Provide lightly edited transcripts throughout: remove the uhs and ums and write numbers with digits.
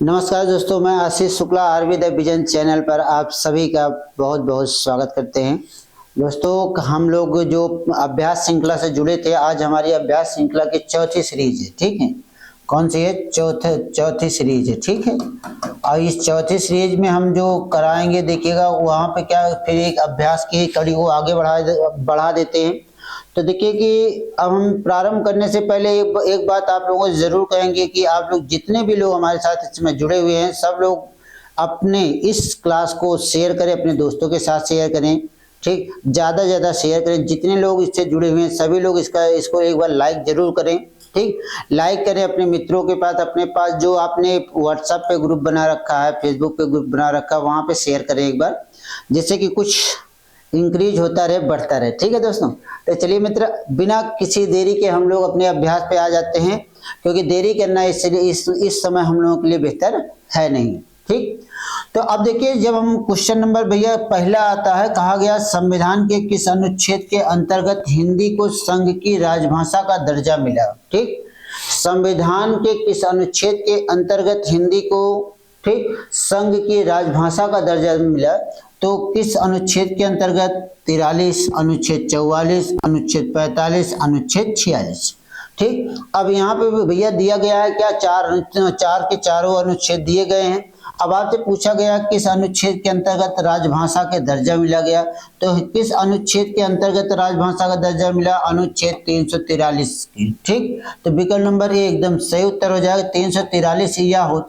नमस्कार दोस्तों, मैं Ashish Shukla RV the vision channel पर आप सभी का बहुत बहुत स्वागत करते हैं। दोस्तों, हम लोग जो अभ्यास श्रृंखला से जुड़े थे, आज हमारी अभ्यास श्रृंखला की चौथी सीरीज है। ठीक है, कौन सी है? चौथी सीरीज है। ठीक है, और इस चौथी सीरीज में हम जो कराएंगे देखिएगा, वहाँ पे क्या फिर एक अभ्यास की कड़ी को आगे बढ़ा देते हैं। तो देखिए कि अब हम प्रारंभ करने से पहले एक बात आप लोगों को जरूर कहेंगे कि आप लोग जितने भी लोग हमारे साथ इसमें जुड़े हुए हैं, सब लोग अपने इस क्लास को शेयर करें, अपने दोस्तों के साथ शेयर करें। ठीक, ज़्यादा से ज़्यादा शेयर करें। जितने लोग इससे जुड़े हुए हैं सभी लोग इसको एक बार लाइक जरूर करें। ठीक, लाइक करें अपने मित्रों के पास, अपने पास जो आपने व्हाट्सएप पे ग्रुप बना रखा है, फेसबुक पे ग्रुप बना रखा है, वहाँ पे शेयर करें एक बार, जिससे कि कुछ इंक्रीज होता रहे, बढ़ता रहे। ठीक है दोस्तों, तो चलिए मित्र, बिना किसी देरी के हम लोग अपने अभ्यास पे आ जाते हैं, क्योंकि देरी करना इस समय हम लोगों के लिए बेहतर है नहीं। ठीक, तो अब देखिए, जब हम क्वेश्चन नंबर भैया पहला आता है, कहा गया संविधान के किस अनुच्छेद के अंतर्गत हिंदी को संघ की राजभाषा का दर्जा मिला। ठीक, संविधान के किस अनुच्छेद के अंतर्गत हिंदी को ठीक संघ की राजभाषा का दर्जा मिला? तो किस अनुच्छेद के अंतर्गत? 43, अनुच्छेद 44, अनुच्छेद 45, अनुच्छेद 46। ठीक, अब यहाँ पे भैया दिया गया है क्या? चार के चारों अनुच्छेद दिए गए हैं। अब आपसे पूछा गया किस अनुच्छेद के अंतर्गत राजभाषा के दर्जा मिला गया, तो किस अनुच्छेद के अंतर्गत राजभाषा का दर्जा मिला? अनुच्छेद 343 की। ठीक, तो विकल्प नंबर ए एकदम सही उत्तर हो जाएगा। 343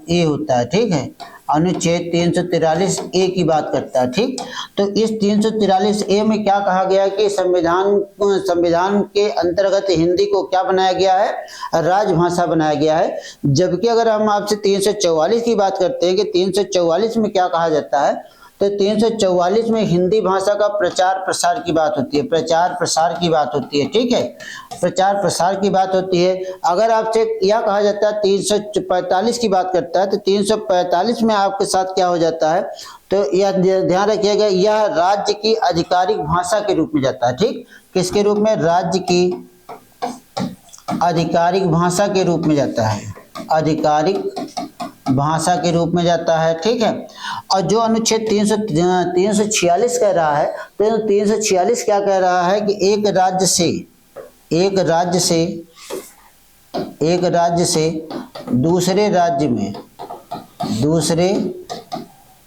ए होता है। ठीक है, अनुच्छेद 343 ए की बात करता है। ठीक, तो इस 343 ए में क्या कहा गया कि संविधान के अंतर्गत हिंदी को क्या बनाया गया है? राजभाषा बनाया गया है। जबकि अगर हम आपसे 344 की बात करते हैं कि 344 में क्या कहा जाता है, तो 344 में हिंदी भाषा का प्रचार प्रसार की बात होती है, प्रचार प्रसार की बात होती है। ठीक है, प्रचार प्रसार की बात होती है। अगर आपसे यह कहा जाता है 345 की बात करता है, तो 345 में आपके साथ क्या हो जाता है? तो यह ध्यान रखिएगा, यह राज्य की आधिकारिक भाषा के रूप में जाता है। ठीक, किसके रूप में? राज्य की आधिकारिक भाषा के रूप में जाता है, आधिकारिक भाषा के रूप में जाता है। ठीक है, और जो अनुच्छेद 346 कह रहा है, तो 346 क्या कह रहा है कि एक राज्य से दूसरे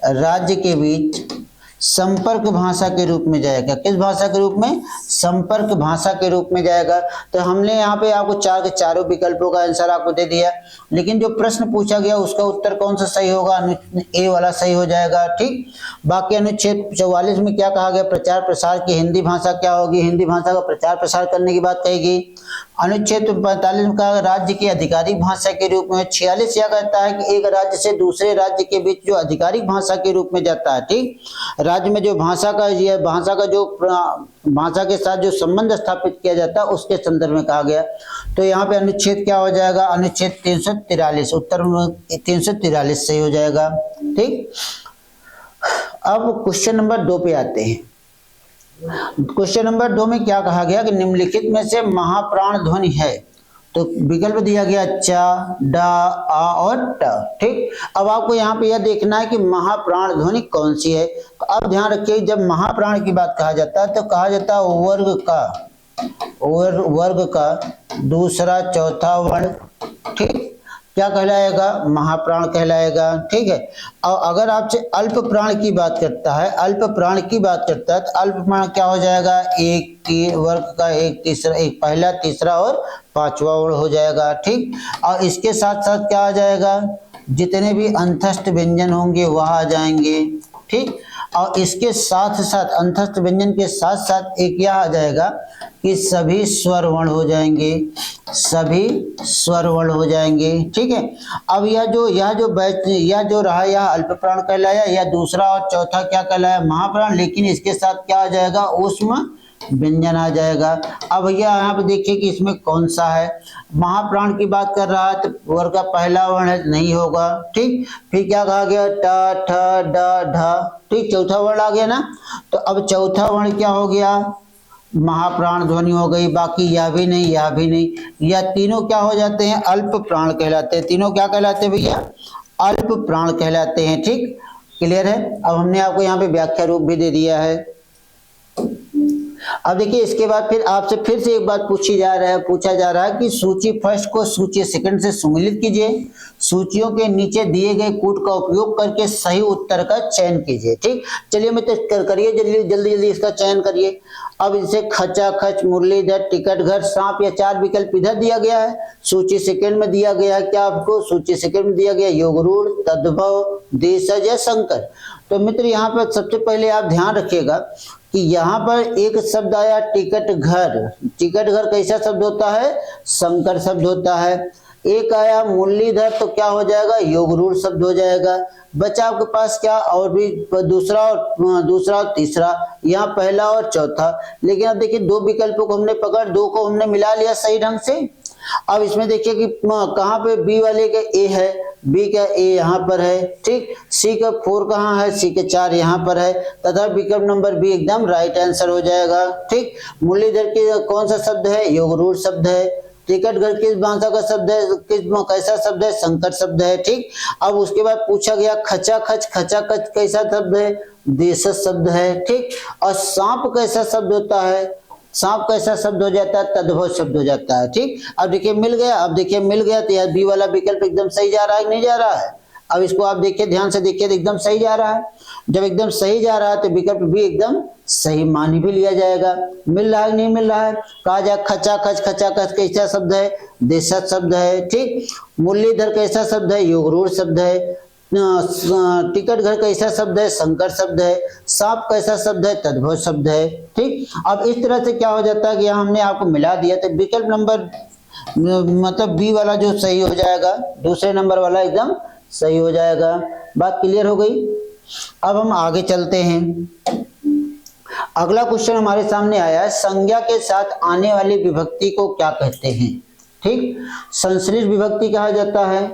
राज्य के बीच संपर्क भाषा के रूप में जाएगा। किस भाषा के रूप में? संपर्क भाषा के रूप में जाएगा। तो हमने यहाँ पे आपको चार के चारों विकल्पों का आंसर आपको दे दिया, लेकिन जो प्रश्न पूछा गया उसका उत्तर कौन सा सही होगा? ए वाला सही हो जाएगा। ठीक, बाकी अनुच्छेद 44 में क्या कहा गया? प्रचार प्रसार की हिंदी भाषा क्या होगी? हिंदी भाषा का प्रचार प्रसार करने की बात कहेगी। अनुच्छेद 45 में कहा राज्य की आधिकारिक भाषा के रूप में। 46 क्या कहता है कि एक राज्य से दूसरे राज्य के बीच जो आधिकारिक भाषा के रूप में जाता है। ठीक, राज्य में जो भाषा के साथ जो संबंध स्थापित किया जाता है उसके संदर्भ में कहा गया। तो यहाँ पे अनुच्छेद क्या हो जाएगा? अनुच्छेद 343, उत्तर 343 सही हो जाएगा। ठीक, अब क्वेश्चन नंबर 2 पे आते हैं। क्वेश्चन नंबर 2 में क्या कहा गया कि निम्नलिखित में से महाप्राण ध्वनि है? तो विकल्प दिया गया चा, डा, आ और ट। ठीक, अब आपको यहाँ पे यह देखना है कि महाप्राण ध्वनि कौन सी है। तो अब ध्यान रखिए, जब महाप्राण की बात कहा जाता है तो कहा जाता है वर्ग का दूसरा चौथा वर्ण। ठीक, क्या कहलाएगा? महाप्राण कहलाएगा। ठीक है, और अगर आपसे अल्प प्राण की बात करता है, तो अल्प प्राण क्या हो जाएगा? एक वर्ग का एक पहला, तीसरा और पांचवा वर्ण हो जाएगा। ठीक, और इसके साथ साथ क्या आ जाएगा? जितने भी अंतस्थ व्यंजन होंगे वह आ जाएंगे। ठीक, और इसके साथ साथ अंतस्थ व्यंजन के साथ साथ एक यह आ जाएगा कि सभी स्वर वर्ण हो जाएंगे, ठीक है, अब यह जो रहा यह अल्प प्राण कहलाया, यह दूसरा और चौथा क्या कहलाया? महाप्राण। लेकिन इसके साथ क्या आ जाएगा? ऊष्म व्यंजन आ जाएगा। अब भैया यहाँ पे देखिए कि इसमें कौन सा है। महाप्राण की बात कर रहा है तो वर्ग का पहला वर्ण है, नहीं होगा। ठीक, फिर क्या कहा गया? ट, ठ, ड, ढ। ठीक, चौथा वर्ण आ गया ना। तो अब चौथा वर्ण क्या हो गया? महाप्राण ध्वनि हो गई। बाकी यह भी नहीं, यह तीनों क्या हो जाते हैं? अल्प प्राण कहलाते हैं। तीनों क्या कहलाते हैं भैया? अल्प प्राण कहलाते हैं। ठीक, क्लियर है। अब हमने आपको यहाँ पे व्याख्या रूप भी दे दिया है। अब देखिए इसके बाद फिर आपसे फिर से एक बात पूछा जा रहा है कि सूची फर्स्ट को सूची सेकंड से सम्मिलित कीजिए, सूचियों के नीचे दिए गए कूट का उपयोग करके सही उत्तर का चयन कीजिए। ठीक, चलिए मैं तो करिए जल्दी इसका चयन करिए। अब इसे खचाखच, मुरलीधर, टिकट घर, सांप, या 4 विकल्प इधर दिया गया है, सूची सेकंड में दिया गया है। क्या आपको सूची सेकंड में दिया गया योगरूढ़, तद्भव, देशज या शंकर। तो मित्र यहाँ पर सबसे पहले आप ध्यान रखिएगा कि यहाँ पर एक शब्द आया टिकट घर। टिकट घर कैसा शब्द होता है? शंकर शब्द होता है। एक आया मुरलीधर, तो क्या हो जाएगा? योगरूढ़ शब्द हो जाएगा। बचा आपके पास क्या? और भी दूसरा और तीसरा, यहाँ पहला और चौथा। लेकिन अब देखिए 2 विकल्पों को हमने पकड़, 2 को हमने मिला लिया सही ढंग से। अब इसमें देखिए कि कहाँ पे बी वाले के ए है, बी का ए यहाँ पर है। ठीक, सी का 4 कहाँ है? सी के 4 यहाँ पर है, तथा विकल्प नंबर बी एकदम राइट आंसर हो जाएगा। ठीक, मुरलीधर की कौन सा शब्द है? योगरूढ़ शब्द है। टिकट घर किस भाषा का शब्द है? कैसा शब्द है? शंकर शब्द है। ठीक, अब उसके बाद पूछा गया खचाखच कैसा शब्द है? देशज शब्द है। ठीक, और सांप कैसा शब्द होता है? सांप कैसा शब्द हो जाता है? तद्भव शब्द हो जाता है। ठीक, अब देखिए मिल गया। तो यार बी वाला विकल्प एकदम सही जा रहा है कि नहीं जा रहा है? अब इसको आप देखिए, ध्यान से देखिए, एकदम सही जा रहा है। जब एकदम सही जा रहा है तो विकल्प भी एकदम सही मान भी लिया जाएगा। मिल रहा है नहीं मिल रहा है? कहा जाए खचाखच कैसा शब्द है? देशज शब्द है। ठीक, मुरलीधर कैसा शब्द है? योगरूढ़ शब्द है। टिकट घर कैसा शब्द है? शंकर शब्द है। सांप कैसा शब्द है? तद्भव शब्द है। ठीक, अब इस तरह से क्या हो जाता है कि यहाँ हमने आपको मिला दिया, तो विकल्प नंबर मतलब बी वाला जो सही हो जाएगा, दूसरे नंबर वाला एकदम सही हो जाएगा। बात क्लियर हो गई। अब हम आगे चलते हैं। अगला क्वेश्चन हमारे सामने आया है, संज्ञा के साथ आने वाली विभक्ति को क्या कहते हैं? ठीक, संश्लिष्ट विभक्ति कहा जाता है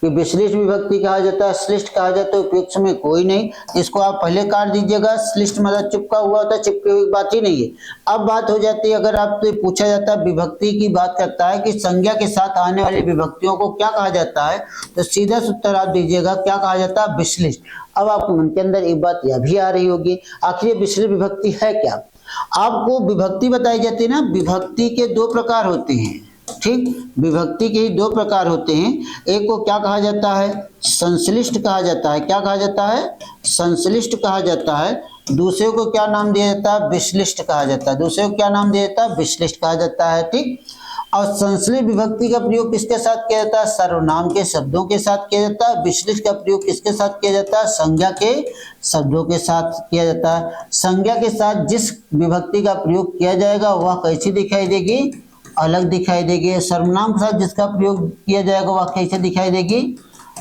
कि विश्लिष्ट विभक्ति कहा जाता है, श्लिष्ट कहा जाता है, उपयुक्त में कोई नहीं। इसको आप पहले काट दीजिएगा। श्लिष्ट मतलब चिपका हुआ होता है, चिपके हुई बात ही नहीं है। अब बात हो जाती है, अगर आपसे पूछा जाता है विभक्ति की बात करता है कि संज्ञा के साथ आने वाली विभक्तियों को क्या कहा जाता है, तो सीधा उत्तर आप दीजिएगा क्या कहा जाता है? विश्लिष्ट। अब आपके मन के अंदर एक बात यह भी आ रही होगी, आखिर विश्लिष्ट विभक्ति है क्या? आपको विभक्ति बताई जाती है ना, विभक्ति के 2 प्रकार होते हैं। ठीक, विभक्ति के 2 प्रकार होते हैं। एक को क्या कहा जाता है? संश्लिष्ट कहा जाता है। क्या कहा जाता है? संश्लिष्ट कहा जाता है। दूसरे को क्या नाम दिया जाता है? विश्लिष्ट कहा जाता है। दूसरे को क्या नाम दिया जाता है? विश्लिष्ट कहा जाता है। ठीक, और संश्लिष्ट विभक्ति का प्रयोग किसके साथ किया जाता है? सर्वनाम के शब्दों के साथ किया जाता है। विश्लिष्ट का प्रयोग किसके साथ किया जाता है? संज्ञा के शब्दों के साथ किया जाता है। संज्ञा के साथ जिस विभक्ति का प्रयोग किया जाएगा वह कैसी दिखाई देगी? अलग दिखाई देगी। सर्वनाम के साथ जिसका प्रयोग किया जाएगा वह कैसे दिखाई देगी?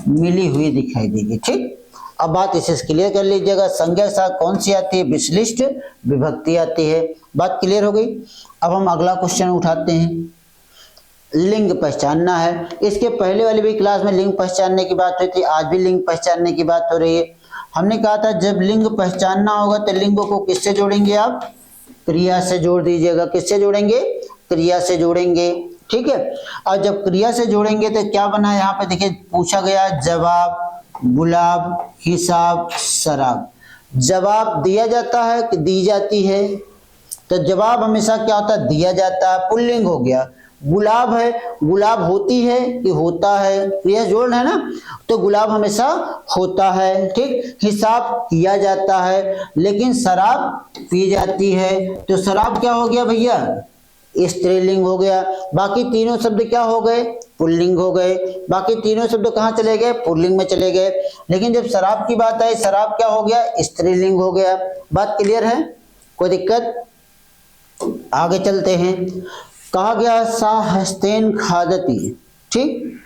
मिली हुई दिखाई देगी। ठीक, अब बात इसे क्लियर कर लीजिएगा। संज्ञा के साथ कौन सी आती है? विश्लिष्ट विभक्ति आती है। बात क्लियर हो गई। अब हम अगला क्वेश्चन उठाते हैं। लिंग पहचानना है। इसके पहले वाली भी क्लास में लिंग पहचानने की बात हुई थी, आज भी लिंग पहचानने की बात हो रही है। हमने कहा था जब लिंग पहचानना होगा तो लिंग को किससे जोड़ेंगे? आप क्रिया से जोड़ दीजिएगा। किससे जोड़ेंगे? क्रिया से जोड़ेंगे। ठीक है, और जब क्रिया से जोड़ेंगे तो क्या बना? यहाँ पे देखिए पूछा गया जवाब, गुलाब, हिसाब, शराब। जवाब दिया जाता है कि दी जाती है? तो जवाब हमेशा क्या होता है? दिया जाता है, पुल्लिंग हो गया। गुलाब है, गुलाब होती है कि होता है? क्रिया जोड़ है ना, तो गुलाब हमेशा होता है। ठीक, हिसाब किया जाता है, लेकिन शराब पी जाती है। तो शराब क्या हो गया भैया? स्त्रीलिंग हो गया। बाकी तीनों शब्द क्या हो गए? पुल्लिंग हो गए। बाकी तीनों शब्द कहाँ चले गए? पुल्लिंग में चले गए। लेकिन जब शराब की बात आई, शराब क्या हो गया? स्त्रीलिंग हो गया। बात क्लियर है? कोई दिक्कत? आगे चलते हैं। कहा गया साहस्तेन खादती। ठीक,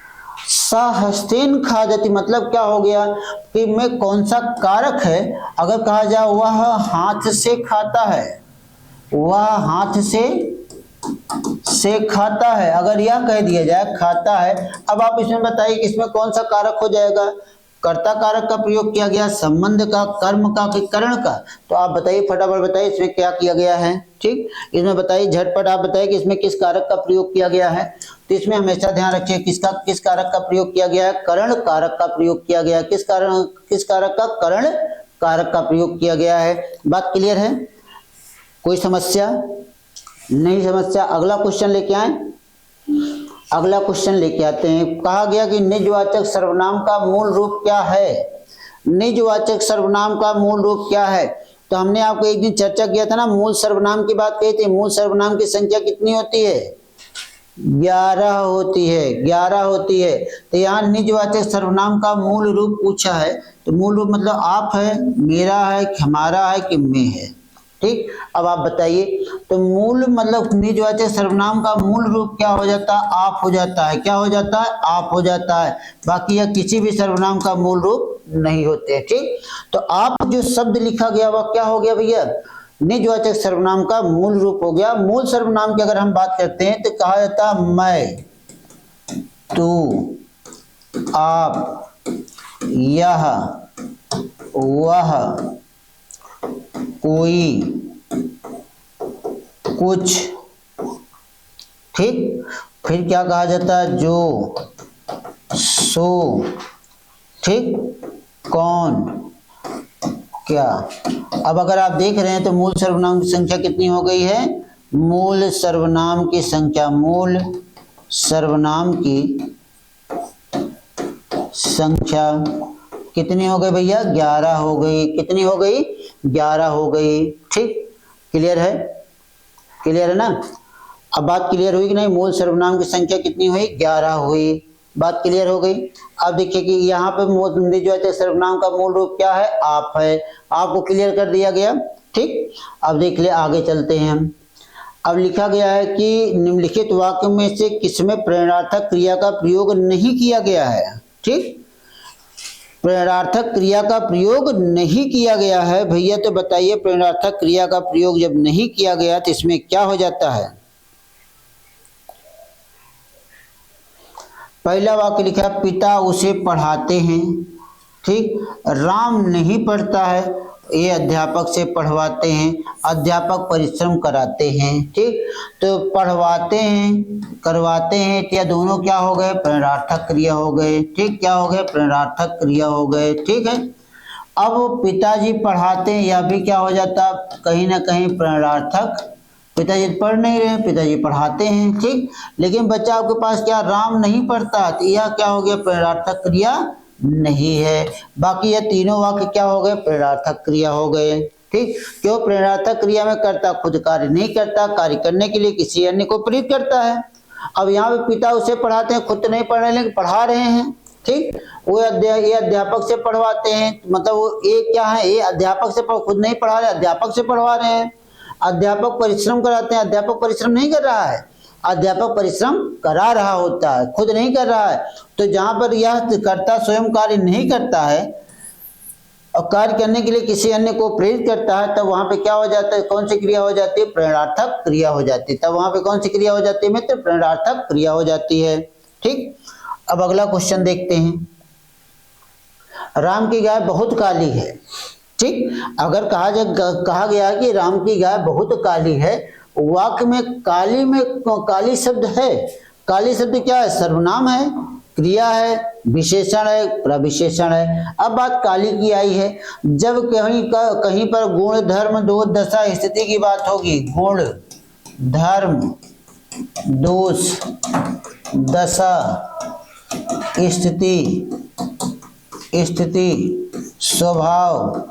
साहस्तेन खादती मतलब क्या हो गया कि में कौन सा कारक है? अगर कहा जाए वह हाथ से खाता है, वह हाथ से खाता है, अगर यह कह दिया जाए खाता है। अब आप इसमें बताइए कि इसमें कौन सा कारक हो जाएगा? कर्ता कारक का प्रयोग किया गया, संबंध का, कर्म का कि करण का? तो आप बताइए, फटाफट बताइए इसमें क्या किया गया है। ठीक, इसमें बताइए, झटपट आप बताइए कि इसमें किस कारक का प्रयोग किया गया है। तो इसमें हमेशा ध्यान रखिए किस कारक का प्रयोग किया गया है, करण कारक का प्रयोग किया गया है। किस कारक का, करण कारक का प्रयोग किया गया है। बात क्लियर है? कोई समस्या नहीं? समस्या? अगला क्वेश्चन लेके आए। अगला क्वेश्चन लेके आते हैं। कहा गया कि निजवाचक सर्वनाम का मूल रूप क्या है? निजवाचक सर्वनाम का मूल रूप क्या है? तो हमने आपको एक दिन चर्चा किया था ना, मूल सर्वनाम की बात कही थी। मूल सर्वनाम की संख्या कितनी होती है? 11 होती है। 11 होती है। तो यहाँ निजवाचक सर्वनाम का मूल रूप पूछा है। तो मूल रूप मतलब आप है, मेरा है, हमारा है कि मैं है। ठीक, अब आप बताइए। तो मूल मतलब निजवाचक सर्वनाम का मूल रूप क्या हो जाता है? आप हो जाता है। क्या हो जाता है? आप हो जाता है। बाकी यह किसी भी सर्वनाम का मूल रूप नहीं होते। ठीक, तो आप जो शब्द लिखा गया वह क्या हो गया भैया? निजवाचक सर्वनाम का मूल रूप हो गया। मूल सर्वनाम की अगर हम बात करते हैं तो कहा जाता है मैं, तू, आप, यह, वह, कोई, कुछ। ठीक, फिर क्या कहा जाता है? जो, सो, ठीक, कौन, क्या। अब अगर आप देख रहे हैं तो मूल सर्वनाम की संख्या कितनी हो गई है? मूल सर्वनाम की संख्या, मूल सर्वनाम की संख्या कितनी हो गई भैया? 11 हो गई। कितनी हो गई? 11 हो गई। ठीक, क्लियर है? क्लियर है ना? अब बात क्लियर हुई कि नहीं? मूल सर्वनाम की संख्या कितनी हुई? 11 हुई। बात क्लियर हो गई। अब देखिए कि यहाँ पे निजवाचक सर्वनाम का मूल रूप क्या है? आप है। आपको क्लियर कर दिया गया। ठीक, अब देख ले, आगे चलते हैं हम। अब लिखा गया है कि निम्नलिखित वाक्य में से किसमें प्रेरणार्थक क्रिया का प्रयोग नहीं किया गया है? ठीक, प्रेरणार्थक क्रिया का प्रयोग नहीं किया गया है भैया। तो बताइए, प्रेरणार्थक क्रिया का प्रयोग जब नहीं किया गया तो इसमें क्या हो जाता है? पहला वाक्य लिखा है, पिता उसे पढ़ाते हैं। ठीक, राम नहीं पढ़ता है, ये अध्यापक से पढ़वाते हैं। अध्यापक परिश्रम कराते हैं। ठीक, तो पढ़वाते हैं, करवाते हैं, या दोनों क्या हो गए? प्रेरणार्थक क्रिया हो गए। ठीक, क्या हो गए? प्रेरणार्थक क्रिया हो गए। ठीक है, अब पिताजी पढ़ाते हैं, यह भी क्या हो जाता? कहीं ना कहीं प्रेरणार्थक। पिताजी पढ़ नहीं रहे, पिताजी पढ़ाते हैं। ठीक, लेकिन बच्चा आपके पास क्या? राम नहीं पढ़ता, तो यह क्या हो गया? प्रेरणार्थक क्रिया नहीं है। बाकी ये तीनों वाक्य क्या हो गए? प्रेरणार्थक क्रिया हो गए। ठीक, क्यों? प्रेरणार्थक क्रिया में कर्ता खुद कार्य नहीं करता, कार्य करने के लिए किसी अन्य को प्रेरित करता है। अब यहाँ पे पिता उसे पढ़ाते हैं, खुद तो नहीं पढ़ रहे लेकिन पढ़ा रहे हैं। ठीक, वो ये अध्यापक से पढ़वाते हैं, मतलब वो एक क्या है? ये अध्यापक से खुद नहीं पढ़ा रहे, अध्यापक से पढ़वा रहे हैं। अध्यापक परिश्रम कराते हैं, अध्यापक परिश्रम नहीं कर रहा है, अध्यापक परिश्रम करा रहा होता है, खुद नहीं कर रहा है। तो जहां पर यह कर्ता स्वयं कार्य नहीं करता है और कार्य करने के लिए किसी अन्य को प्रेरित करता है, तब वहां पे क्या हो जाता है? कौन सी क्रिया हो जाती है? प्रेरणार्थक क्रिया हो जाती है। तब वहां पे कौन सी क्रिया हो जाती है मित्र? प्रेरणार्थक क्रिया हो जाती है। ठीक, अब अगला क्वेश्चन देखते हैं। राम की गाय बहुत काली है। ठीक, अगर कहा गया कि राम की गाय बहुत काली है, वाक्य में काली शब्द है। काली शब्द क्या है? सर्वनाम है, क्रिया है, विशेषण है, प्रविशेषण है। अब बात काली की आई है। जब कहीं पर गुण, धर्म, दोष, दशा, स्थिति की बात होगी, गुण, धर्म, दोष, दशा, स्थिति, स्वभाव,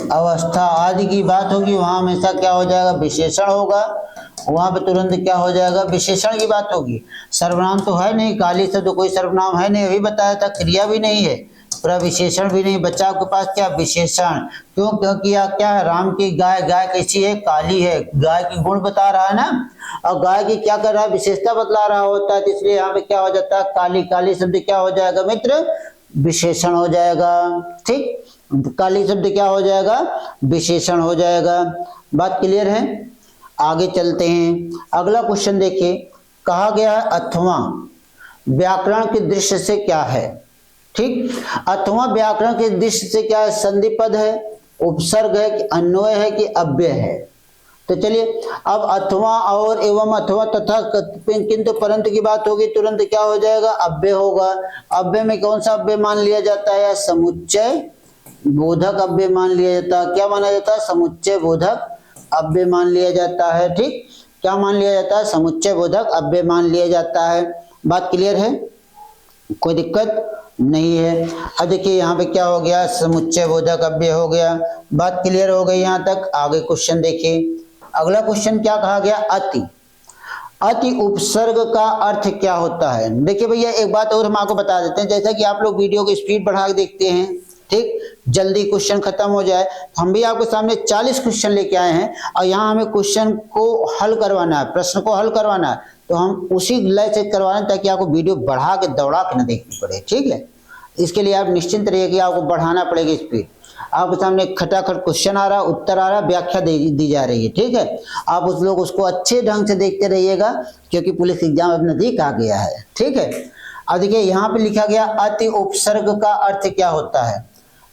अवस्था आदि की बात होगी, वहां हमेशा क्या हो जाएगा? विशेषण होगा। वहां पे तुरंत क्या हो जाएगा? विशेषण की बात होगी। सर्वनाम तो है नहीं, काली से तो कोई सर्वनाम है नहीं, अभी बताया था। क्रिया भी नहीं है, प्रविशेषण भी नहीं, बच्चा आपके पास क्या? विशेषण। क्यों? क्योंकि क्या है? राम की गाय, गाय कैसी है? काली है। गाय की गुण बता रहा है ना, और गाय की क्या कर रहा है? विशेषता बतला रहा होता है। इसलिए यहाँ पे क्या हो जाता है? काली। काली शब्द क्या हो जाएगा मित्र? विशेषण हो जाएगा। ठीक, काली शब्द क्या हो जाएगा? विशेषण हो जाएगा। बात क्लियर है? आगे चलते हैं। अगला क्वेश्चन देखिए, कहा गया है अथवा व्याकरण की दृष्टि से क्या है? ठीक, अथवा व्याकरण की दृष्टि से क्या है? संधि पद है, उपसर्ग है कि अन्वय है कि अव्यय है? तो चलिए अब अथवा और एवं अथवा तथा किंतु परंतु की बात होगी, तुरंत क्या हो जाएगा, अव्यय होगा। अव्यय में कौन सा अव्यय मान लिया जाता है, समुच्चय बोधक अव्यय मान लिया जाता है। क्या माना जाता है, समुच्चय बोधक अव्यय मान लिया जाता है। ठीक, क्या मान लिया जाता है, समुच्चय बोधक अव्यय मान लिया जाता है। बात क्लियर है, कोई दिक्कत नहीं है। अब देखिए यहाँ पे क्या हो गया, समुच्चय बोधक अव्यय हो गया। बात क्लियर हो गई यहाँ तक। आगे क्वेश्चन देखिए, अगला क्वेश्चन क्या कहा गया, अति। अति उपसर्ग का अर्थ क्या होता है। देखिए भैया एक बात और हम आपको बता देते हैं, जैसा कि आप लोग वीडियो की स्पीड बढ़ा के देखते हैं, ठीक, जल्दी क्वेश्चन खत्म हो जाए। हम भी आपके सामने 40 क्वेश्चन लेके आए हैं और यहाँ हमें क्वेश्चन को हल करवाना है, प्रश्न को हल करवाना है, तो हम उसी लय से करवाना है ताकि आपको वीडियो बढ़ा के दौड़ा के ना देखनी पड़े। ठीक है, इसके लिए आप निश्चिंत रहिए कि आपको बढ़ाना पड़ेगी स्पीड। आपके सामने खटाखट क्वेश्चन आ रहा, उत्तर आ रहा, व्याख्या दी जा रही है। ठीक है, आप उस लोग उसको अच्छे ढंग से देखते रहिएगा क्योंकि पुलिस एग्जाम अब नजदीक आ गया है। ठीक है, अब देखिए यहाँ पे लिखा गया अति उपसर्ग का अर्थ क्या होता है।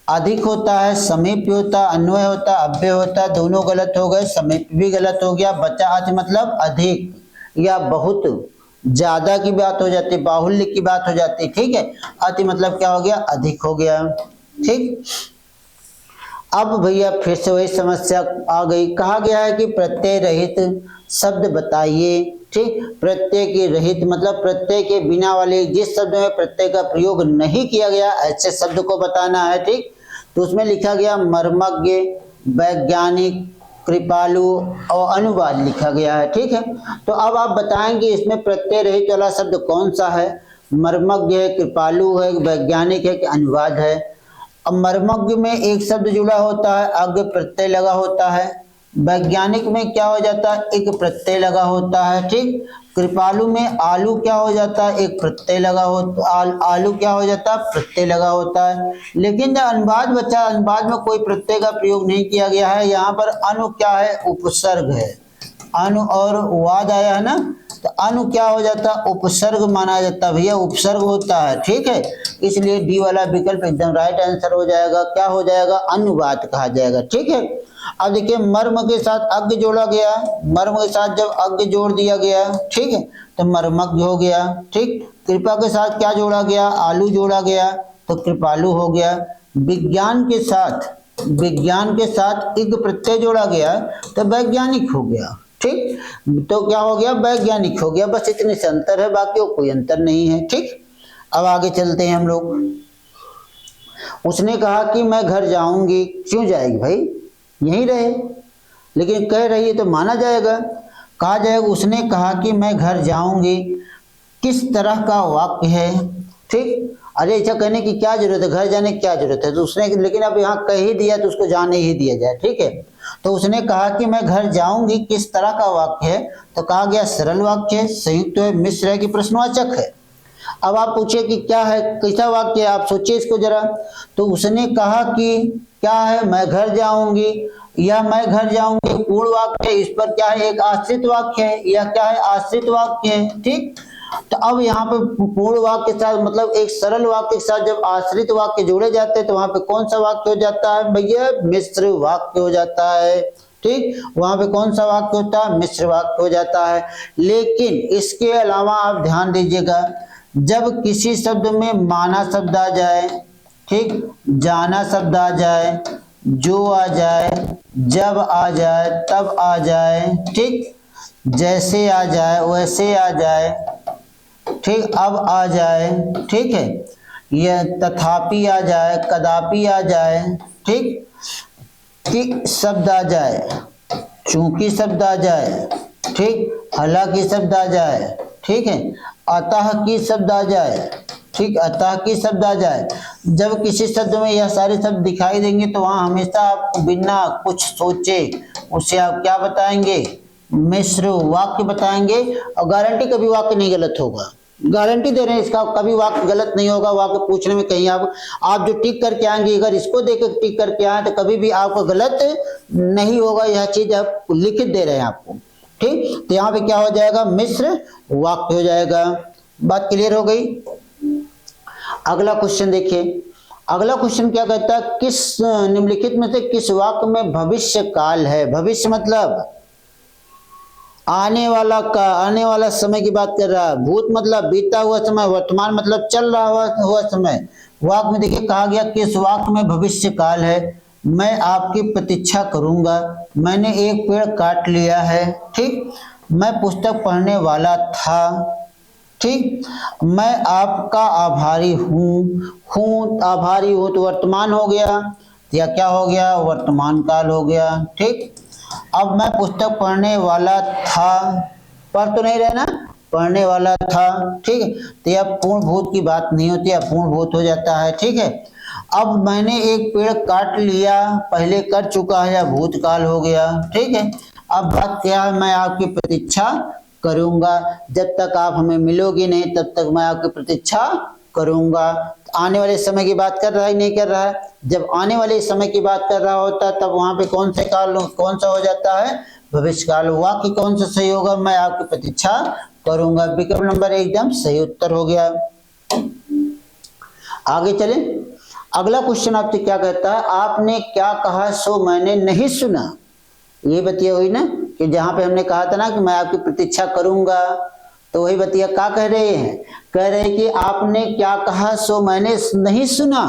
अधिक होता है, समीप होता है, अन्वय होता है, अव्यय होता है। दोनों गलत हो गए, समीप भी गलत हो गया, बचा अति मतलब अधिक या बहुत ज्यादा की बात हो जाती है, बाहुल्य की बात हो जाती है। ठीक है, अति मतलब क्या हो गया, अधिक हो गया। ठीक, अब भैया फिर से वही समस्या आ गई। कहा गया है कि प्रत्यय रहित शब्द बताइए। ठीक, प्रत्यय के रहित मतलब प्रत्यय के बिना वाले, जिस शब्द में प्रत्यय का प्रयोग नहीं किया गया ऐसे शब्द को बताना है। ठीक, तो उसमें लिखा गया मर्मज्ञ, वैज्ञानिक, कृपालु और अनुवाद लिखा गया है। ठीक है, तो अब आप बताएंगे इसमें प्रत्यय रहित वाला शब्द कौन सा है। मर्मज्ञ है, कृपालु है, वैज्ञानिक है कि अनुवाद है। अब मर्मज्ञ में एक शब्द जुड़ा होता है, अज्ञ प्रत्यय लगा होता है। वैज्ञानिक में क्या हो जाता है, एक प्रत्यय लगा होता है। ठीक, कृपालु में आलू क्या हो जाता है, एक प्रत्यय लगा होता, आलू क्या हो जाता है, प्रत्यय लगा होता है। लेकिन जब अनुवाद बचा, अनुवाद में कोई प्रत्यय का प्रयोग नहीं किया गया है। यहाँ पर अनु क्या है, उपसर्ग है। अनु और वाद आया है ना, तो अनु क्या हो जाता है, उपसर्ग माना जाता है। भैया उपसर्ग होता है। ठीक है, इसलिए डी वाला विकल्प एकदम राइट आंसर हो जाएगा। क्या हो जाएगा, अनुवाद कहा जाएगा। ठीक है, अब देखिए मर्म के साथ अज्ञ जोड़ा गया, मर्म के साथ जब अज्ञ जोड़ दिया गया, ठीक है, तो मर्मज्ञ हो गया। ठीक, कृपा के साथ क्या जोड़ा गया, आलू जोड़ा गया तो कृपालु हो गया। विज्ञान के साथ इग प्रत्यय जोड़ा गया तो वैज्ञानिक हो गया। ठीक, तो क्या हो गया, वैज्ञानिक हो गया। बस इतने से अंतर है, बाकी कोई अंतर नहीं है। ठीक, अब आगे चलते हैं हम लोग। उसने कहा कि मैं घर जाऊंगी। क्यों जाएगी भाई, यहीं रहे, लेकिन कह रही है तो माना जाएगा। कहा जाएगा उसने कहा कि मैं घर जाऊंगी, किस तरह का वाक्य है। ठीक, अरे ऐसा कहने की क्या जरूरत है, घर जाने की क्या जरूरत है, तो उसने, लेकिन अब यहाँ कह ही दिया तो उसको जाने ही दिया जाए। ठीक है, तो उसने कहा कि मैं घर जाऊंगी, किस तरह का वाक्य है, तो कहा गया सरल वाक्य है, संयुक्त है, मिश्र है कि प्रश्नवाचक है। अब आप पूछे कि क्या है, कैसा वाक्य है, आप सोचिए इसको जरा। तो उसने कहा कि क्या है, मैं घर जाऊंगी, या मैं घर जाऊंगी पूर्ण वाक्य है, इस पर क्या है, एक आश्रित वाक्य है, या क्या है, आश्रित वाक्य है। ठीक, तो अब यहाँ पे पूर्ण वाक्य के साथ मतलब एक सरल वाक्य के साथ जब आश्रित वाक्य जोड़े जाते हैं तो वहां पे कौन सा वाक्य हो जाता है भैया, मिश्र वाक्य हो जाता है। ठीक, वहां पे कौन सा वाक्य होता है, मिश्र वाक्य हो जाता है। लेकिन इसके अलावा आप ध्यान दीजिएगा, जब किसी शब्द में माना शब्द आ जाए, ठीक, जाना शब्द आ जाए, जो आ जाए, जब आ जाए, तब आ जाए, ठीक, जैसे आ जाए, वैसे आ जाए, ठीक, अब आ जाए, ठीक है, यह तथापि आ जाए, कदापि आ जाए, ठीक, कि शब्द आ जाए, चूंकि शब्द आ जाए, ठीक, हालांकि शब्द आ जाए, ठीक है, अतः की शब्द आ जाए, ठीक, अतः की शब्द आ जाए। जब किसी शब्द में यह सारे शब्द दिखाई देंगे तो वहां हमेशा आपको बिना कुछ सोचे उसे आप क्या बताएंगे, मिश्र वाक्य बताएंगे। और गारंटी कभी वाक्य नहीं गलत होगा, गारंटी दे रहे हैं इसका, कभी वाक्य गलत नहीं होगा। वाक्य पूछने में कहीं आप जो टिक करके आएंगे, अगर इसको देकर टिक करके आए तो कभी भी आपको गलत नहीं होगा। यह चीज आप लिखित दे रहे हैं आपको। ठीक, तो यहाँ पे क्या हो जाएगा, मिश्र वाक्य हो जाएगा। बात क्लियर हो गई। अगला क्वेश्चन देखिए, अगला क्वेश्चन क्या कहता है, किस निम्नलिखित में से किस वाक्य में भविष्य काल है। भविष्य मतलब आने वाला का, आने वाला समय की बात कर रहा है। भूत मतलब बीता हुआ समय, वर्तमान मतलब चल रहा हुआ समय। वाक्य में देखिए कहा गया, किस वाक्य में भविष्य काल है। मैं आपकी प्रतीक्षा करूंगा, मैंने एक पेड़ काट लिया है, ठीक। मैं पुस्तक पढ़ने वाला था, ठीक। मैं आपका आभारी हूँ, आभारी हूँ तो वर्तमान हो गया, या क्या हो गया, वर्तमान काल हो गया, ठीक। अब मैं पुस्तक पढ़ने वाला था, पढ़ तो नहीं रहना, पढ़ने वाला था, ठीक है। तो यह पूर्ण भूत की बात नहीं होती, यह पूर्ण भूत हो जाता है, ठीक है। अब मैंने एक पेड़ काट लिया, पहले कर चुका है, या भूतकाल हो गया, ठीक है। अब बात क्या है, मैं आपकी प्रतीक्षा करूंगा, जब तक आप हमें मिलोगी नहीं तब तक मैं आपकी प्रतीक्षा करूंगा। आने वाले समय की बात कर रहा है, नहीं कर रहा है। जब आने वाले समय की बात कर रहा होता है तब वहां पे कौन से काल, कौन सा हो जाता है, भविष्य काल। वाक्य कौन सा सही होगा, मैं आपकी प्रतीक्षा करूंगा। विकल्प नंबर एकदम सही उत्तर हो गया। आगे चले, अगला क्वेश्चन आपसे क्या कहता है, आपने क्या कहा सो मैंने नहीं सुना। ये बतिया हुई ना कि जहां पे हमने कहा था ना कि मैं आपकी प्रतीक्षा करूंगा, तो वही बतिया क्या कह रहे हैं, कह रहे हैं कि आपने क्या कहा सो मैंने नहीं सुना।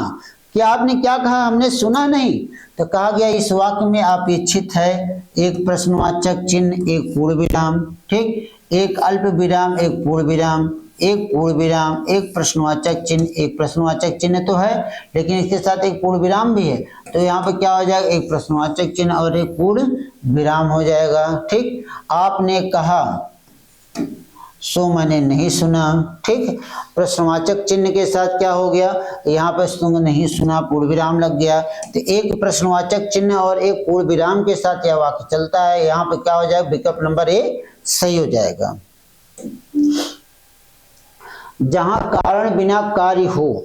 कि आपने क्या कहा हमने सुना नहीं। तो कहा गया इस वाक्य में अपेक्षित है एक प्रश्नवाचक चिन्ह, एक पूर्ण विराम, ठीक, एक अल्प विराम, एक पूर्ण विराम, एक पूर्ण विराम, एक प्रश्नवाचक चिन्ह, एक प्रश्नवाचक चिन्ह तो है लेकिन इसके साथ एक पूर्ण विराम भी है। तो यहाँ पे क्या हो जाएगा, एक प्रश्नवाचक चिन्ह और एक पूर्ण विराम हो जाएगा, ठीक। आपने कहा सो मैंने नहीं सुना, ठीक। प्रश्नवाचक चिन्ह के साथ क्या हो गया, यहाँ पे तुम नहीं सुना, पूर्ण विराम लग गया। तो एक प्रश्नवाचक चिन्ह और एक पूर्ण विराम के साथ यह वाक्य चलता है। यहाँ पे क्या हो जाएगा, विकल्प नंबर ए सही हो जाएगा। जहां कारण बिना कार्य हो,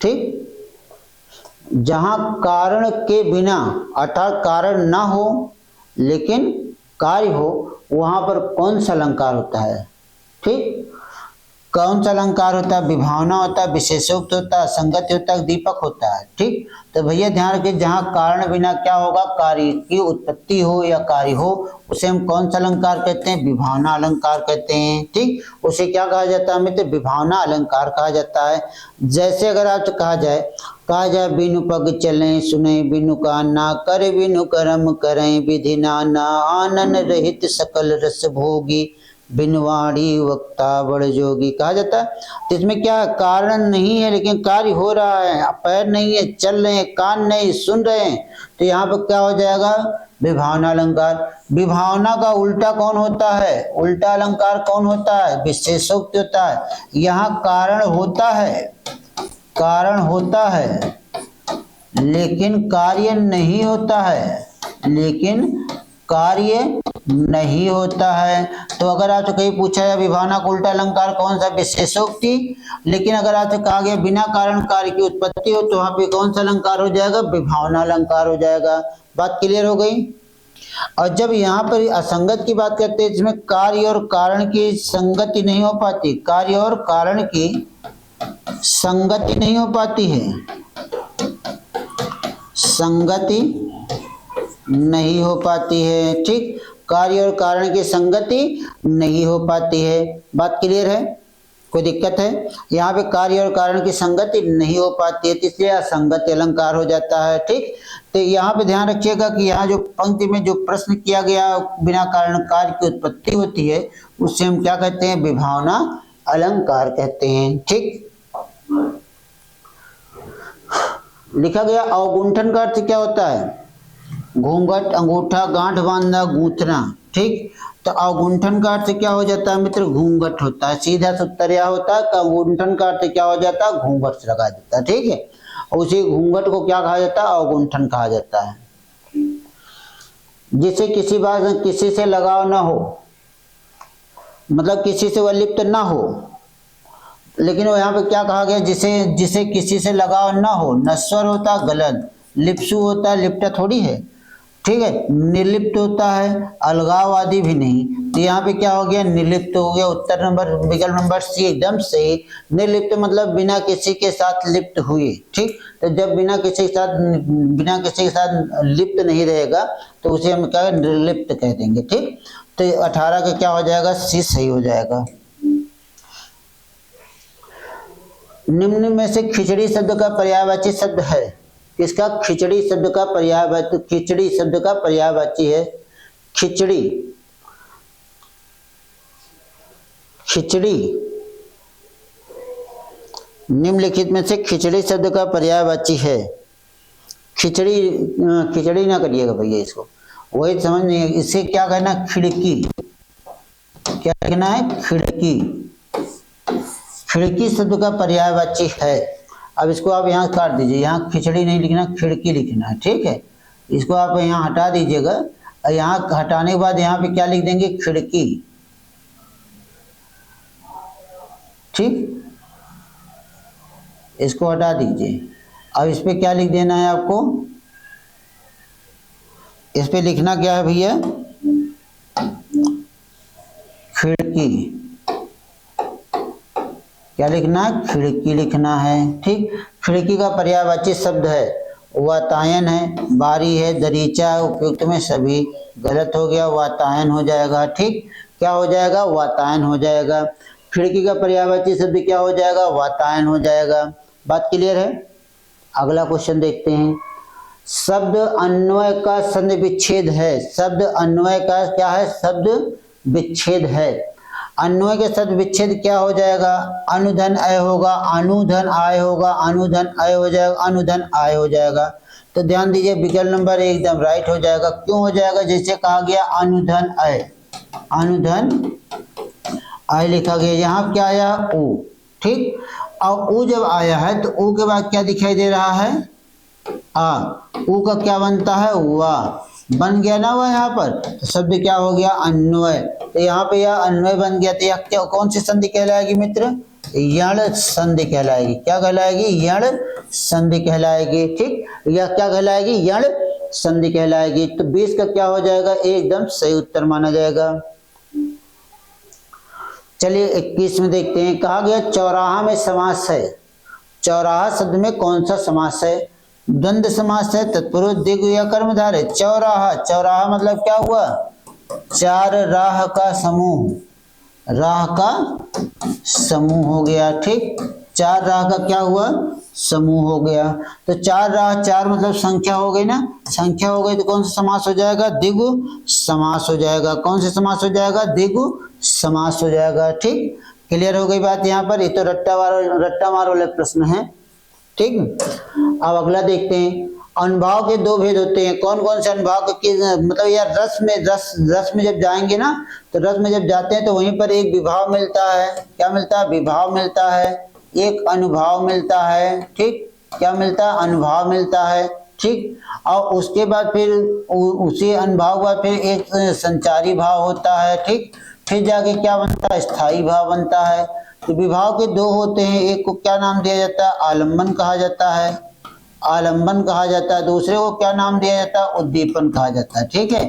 ठीक, जहां कारण के बिना अर्थात कारण ना हो लेकिन कार्य हो, वहां पर कौन सा अलंकार होता है, ठीक। कौन सा अलंकार होता है, विभावना होता है, विशेषोक्त होता है, संगति होता है, दीपक होता है, ठीक। तो भैया ध्यान रखिए, जहां कारण बिना क्या होगा, कार्य की उत्पत्ति हो या कार्य हो, उसे हम कौन सा अलंकार कहते हैं, विभावना अलंकार कहते हैं, ठीक। उसे क्या कहा जाता है मित्र, विभावना अलंकार कहा जाता है। जैसे अगर आपसे कहा जाए बिनु पग चलें सुने बिनु कान ना कर बिनु कर्म करें विधि नाना आनन रहित सकल रस भोगी बिनवाड़ी वक्ता बड़ जोगी कहा जाता है। तो इसमें क्या कारण नहीं है लेकिन कार्य हो रहा है, पैर नहीं है चल रहे हैं, कान नहीं सुन रहे हैं, तो यहाँ पर क्या हो जाएगा, विभावना अलंकार। विभावना का उल्टा कौन होता है, उल्टा अलंकार कौन होता है, विशेषोक्त होता है। यहाँ कारण होता है लेकिन कार्य नहीं होता है, नहीं होता है। तो अगर आपसे कहीं पूछा जाए विभावना का उल्टा अलंकार कौन सा, विशेषोक्ति। लेकिन अगर आपसे कहा गया बिना कारण कार्य की उत्पत्ति हो, तो वहां पे कौन सा अलंकार हो जाएगा, विभावना अलंकार हो जाएगा। बात क्लियर हो गई। और जब यहाँ पर असंगत की बात करते हैं, जिसमें कार्य और कारण की संगति नहीं हो पाती, कार्य और कारण की संगति नहीं हो पाती है, संगति नहीं हो पाती है, ठीक। कार्य और कारण की संगति नहीं हो पाती है। बात क्लियर है, कोई दिक्कत है। यहाँ पे कार्य और कारण की संगति नहीं हो पाती है, तो इसलिए असंगत अलंकार हो जाता है, ठीक। तो यहाँ पे ध्यान रखिएगा कि यहाँ जो पंक्ति में जो प्रश्न किया गया बिना कारण कार्य की उत्पत्ति होती है, उससे हम क्या कहते हैं, विभावना अलंकार कहते हैं, ठीक। लिखा गया अवगुंठन का अर्थ क्या होता है, घूंघट, अंगूठा, गांठ बांधना, गूंथना, ठीक। तो अवगुंठन का अर्थ क्या हो जाता है मित्र, घूंघट होता है। सीधा उत्तर यह होता है कि अवगुंठन का अर्थ क्या हो जाता है, घूंघट से लगा देता है, ठीक है। और उसी घूंघट को क्या कहा जाता है, अवगुंठन कहा जाता है। जिसे किसी बात किसी से लगाव ना हो, मतलब किसी से वह लिप्त ना हो, लेकिन वो यहाँ पे क्या कहा गया, जिसे किसी से लगाव ना हो। नश्वर होता है गलत, लिप्सु होता है, लिप्टा थोड़ी है, ठीक है। निर्लिप्त होता है, अलगाववादी भी नहीं। तो यहाँ पे क्या हो गया, निर्लिप्त हो गया। उत्तर नंबर विकल्प नंबर सी एकदम सही। निर्लिप्त मतलब बिना किसी के साथ लिप्त हुए, ठीक। तो जब बिना किसी के साथ लिप्त नहीं रहेगा तो उसे हम क्या निर्लिप्त कह देंगे, ठीक। तो 18 का क्या हो जाएगा, सी सही हो जाएगा। निम्न में से खिचड़ी शब्द का पर्यायवाची शब्द है, किसका, खिचड़ी शब्द का पर्यायवाची, खिचड़ी शब्द का पर्यायवाची है खिचड़ी, खिचड़ी। निम्नलिखित में से खिचड़ी शब्द का पर्यायवाची है, खिचड़ी, खिचड़ी ना करिएगा भैया, इसको वही समझ नहीं है। इसे क्या कहना, खिड़की, क्या कहना है, खिड़की। खिड़की शब्द का पर्यायवाची है। अब इसको आप यहाँ काट दीजिए, यहाँ खिचड़ी नहीं लिखना, खिड़की लिखना है, ठीक है। इसको आप यहाँ हटा दीजिएगा, और यहाँ हटाने के बाद यहाँ पे क्या लिख देंगे, खिड़की, ठीक। इसको हटा दीजिए। अब इस पे क्या लिख देना है आपको, इस पे लिखना क्या है भैया, खिड़की, क्या लिखना है, खिड़की लिखना है, ठीक। खिड़की का पर्यायवाची शब्द है वातायन है, बारी है, दरीचा है, उपयुक्त में सभी गलत हो गया, वातायन हो जाएगा, ठीक। क्या हो जाएगा, वातायन हो जाएगा। खिड़की का पर्यायवाची शब्द क्या हो जाएगा, वातायन हो जाएगा। बात क्लियर है। अगला क्वेश्चन देखते हैं। शब्द अन्वय का संधि विच्छेद है, शब्द अन्वय का क्या है, शब्द विच्छेद है। अन्वय के शब्द विच्छेद क्या हो जाएगा, अनुधन अय होगा, अनुधन आय होगा, अनुधन अय हो जाएगा, अनुधन आय हो जाएगा। तो ध्यान दीजिए, विकल्प नंबर एकदम राइट हो जाएगा। क्यों हो जाएगा, जैसे कहा गया अनुधन अय, अनुधन आय लिखा गया, यहाँ क्या आया, ऊ, ठीक। और ऊ जब आया है तो ऊ के बाद क्या दिखाई दे रहा है, आ, ऊ का क्या बनता है, वाह, बन गया ना वह, यहाँ पर तो शब्द क्या हो गया, अन्वय। तो यहाँ पे यह अन्वय बन गया, तो यह क्या, कौन सी संधि कहलाएगी मित्र, यण संधि कहलाएगी। क्या कहलाएगी, यण संधि कहलाएगी, ठीक। यह क्या कहलाएगी, यण संधि कहलाएगी। तो 20 का क्या हो जाएगा, एकदम सही उत्तर माना जाएगा। चलिए 21 में देखते हैं। कहा गया चौराहा में समास है, चौराहा शब्द में कौन सा समास है, द्वंद्व समास है, तत्पुरुष, द्विगु या कर्मधारय। चौराहा, चौराहा मतलब क्या हुआ, चार राह का समूह, राह का समूह हो गया, ठीक। चार राह का क्या हुआ, समूह हो गया। तो चार राह, चार मतलब संख्या हो गई ना, संख्या हो गई तो कौन सा समास हो जाएगा, द्विगु समास हो जाएगा। कौन सा समास हो जाएगा, द्विगु समास हो जाएगा, ठीक। क्लियर हो गई बात यहाँ पर। ये तो रट्टा मार वाले प्रश्न है, ठीक। अब अगला देखते हैं। अनुभाव के दो भेद होते हैं, कौन कौन से अनुभाव के, मतलब यार रस में जब जाएंगे ना, तो रस में जब जाते हैं तो वहीं पर एक विभाव मिलता है। क्या मिलता है, विभाव मिलता है, एक अनुभाव मिलता है, ठीक। क्या मिलता है, अनुभाव मिलता है, ठीक। और उसके बाद फिर उसी अनुभाव के बाद फिर एक संचारी भाव होता है, ठीक। फिर जाके क्या बनता है, स्थायी भाव बनता है। तो विभाव के दो होते हैं, एक को क्या नाम दिया जाता है, आलम्बन कहा जाता है, आलम्बन कहा जाता है। दूसरे को क्या नाम दिया जाता है, उद्दीपन कहा जाता है, ठीक है।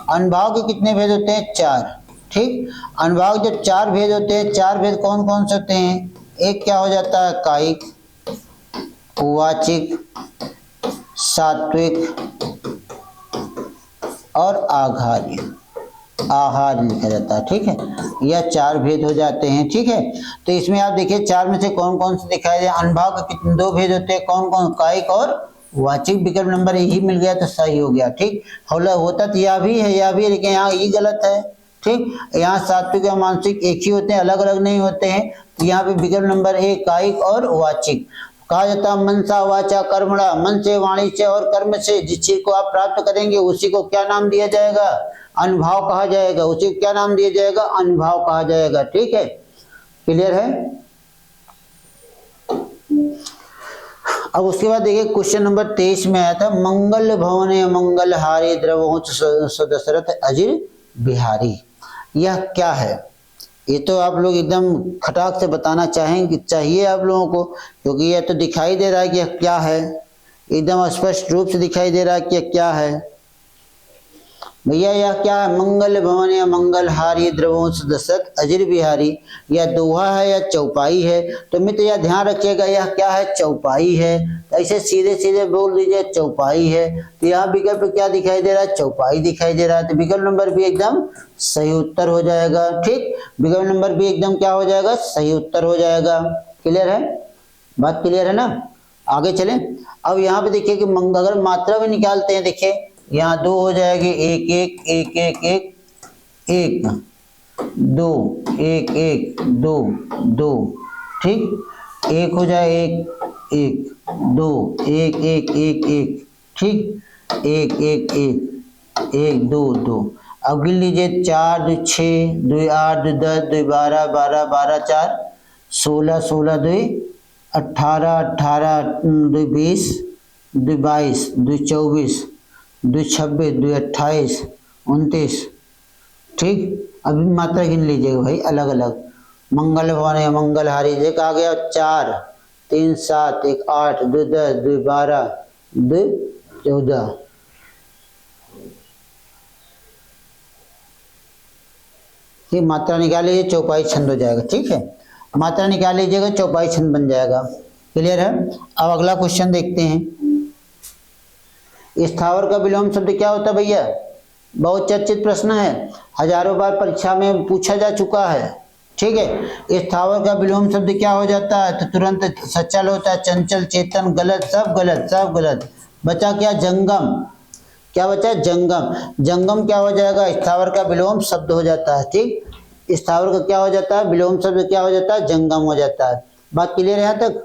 अनुभाव के कितने भेद होते हैं, चार, ठीक। अनुभाव के जब चार भेद होते हैं, चार भेद कौन कौन से होते हैं, एक क्या हो जाता है, कायिक, वाचिक, सात्विक और आघार्य, आहार लिखा जाता है, ठीक है। यह चार भेद हो जाते हैं, ठीक है। तो इसमें आप देखिए चार में से कौन कौन से दिखाई दे, अनुभाव के कितने दो भेद होते हैं, कौन कौन, कायिक और वाचिक। विकल्प नंबर यही मिल गया तो सही हो गया, ठीक। होता तो यह भी है, यह भी है, लेकिन यहाँ ये गलत है, ठीक। यहाँ सात्विक या मानसिक एक ही होते हैं, अलग अलग नहीं होते हैं। तो यहाँ पे विकल्प नंबर एक कायिक और वाचिक। कहा जाता है मनसा वाचा कर्मणा, मन से, वाणी से और कर्म से जिस चीज को आप प्राप्त करेंगे उसी को क्या नाम दिया जाएगा, अनुभाव कहा जाएगा। उसी को क्या नाम दिया जाएगा, अनुभाव कहा जाएगा, ठीक है। क्लियर है। अब उसके बाद देखिए क्वेश्चन नंबर 23 में आया था, मंगल भवन मंगल हारी द्रवहुच दशरथ अजिर बिहारी। यह क्या है, ये तो आप लोग एकदम खटाक से बताना चाहिए आप लोगों को, क्योंकि यह तो दिखाई दे रहा है कि यह क्या है, एकदम स्पष्ट रूप से दिखाई दे रहा है कि यह क्या है। भैया यह क्या है? मंगल भवन या मंगल हारी द्रवंश दशक अजर बिहारी, यह दोहा है या चौपाई है? तो मित्र यह ध्यान रखिएगा, यह क्या है? चौपाई है। तो ऐसे सीधे सीधे बोल दीजिए चौपाई है। तो यहाँ विकल्प क्या दिखाई दे रहा है? चौपाई दिखाई दे रहा है। तो विकल्प नंबर बी एकदम सही उत्तर हो जाएगा। ठीक, विकल्प नंबर बी एकदम क्या हो जाएगा? सही उत्तर हो जाएगा। क्लियर है? बात क्लियर है ना? आगे चलें। अब यहाँ पे देखिए कि अगर मात्रा भी निकालते हैं, देखिए यहाँ 2 हो जाएगी, 1 1 1 1 1 1 2 1 1 2 2। ठीक, 1 हो जाए 1 1 2 1 1 1 1। ठीक, 1 1 1 1 2 2। अब गिन लीजिए 4 2 6 2 8 2 10 2 12 12 12 4 16 16 2 18 18 2 20 2 22 2 24 2 26 2 28 29। ठीक, अभी मात्रा गिन लीजिएगा भाई अलग अलग। मंगल भवन या मंगल हारी एक आ गया 4 3 7 1 8 2 10 2 12 2 14। ठीक, मात्रा निकाल लीजिए, चौपाई छंद हो जाएगा। ठीक है, मात्रा निकाल लीजिएगा, चौपाई छंद बन जाएगा। क्लियर है? अब अगला क्वेश्चन देखते हैं। स्थावर का विलोम शब्द क्या होता है भैया? बहुत चर्चित प्रश्न है, हजारों बार परीक्षा में पूछा जा चुका है। ठीक है, स्थावर का विलोम शब्द क्या हो जाता है? तो तुरंत सचल होता है, चंचल, चेतन, गलत, सब गलत, सब गलत। बचा क्या? जंगम। क्या बचा? जंगम। जंगम क्या हो जाएगा? स्थावर का विलोम शब्द हो जाता है। ठीक, स्थावर का क्या हो जाता है? विलोम शब्द क्या हो जाता है? जंगम हो जाता है। बात क्लियर है यहाँ तक?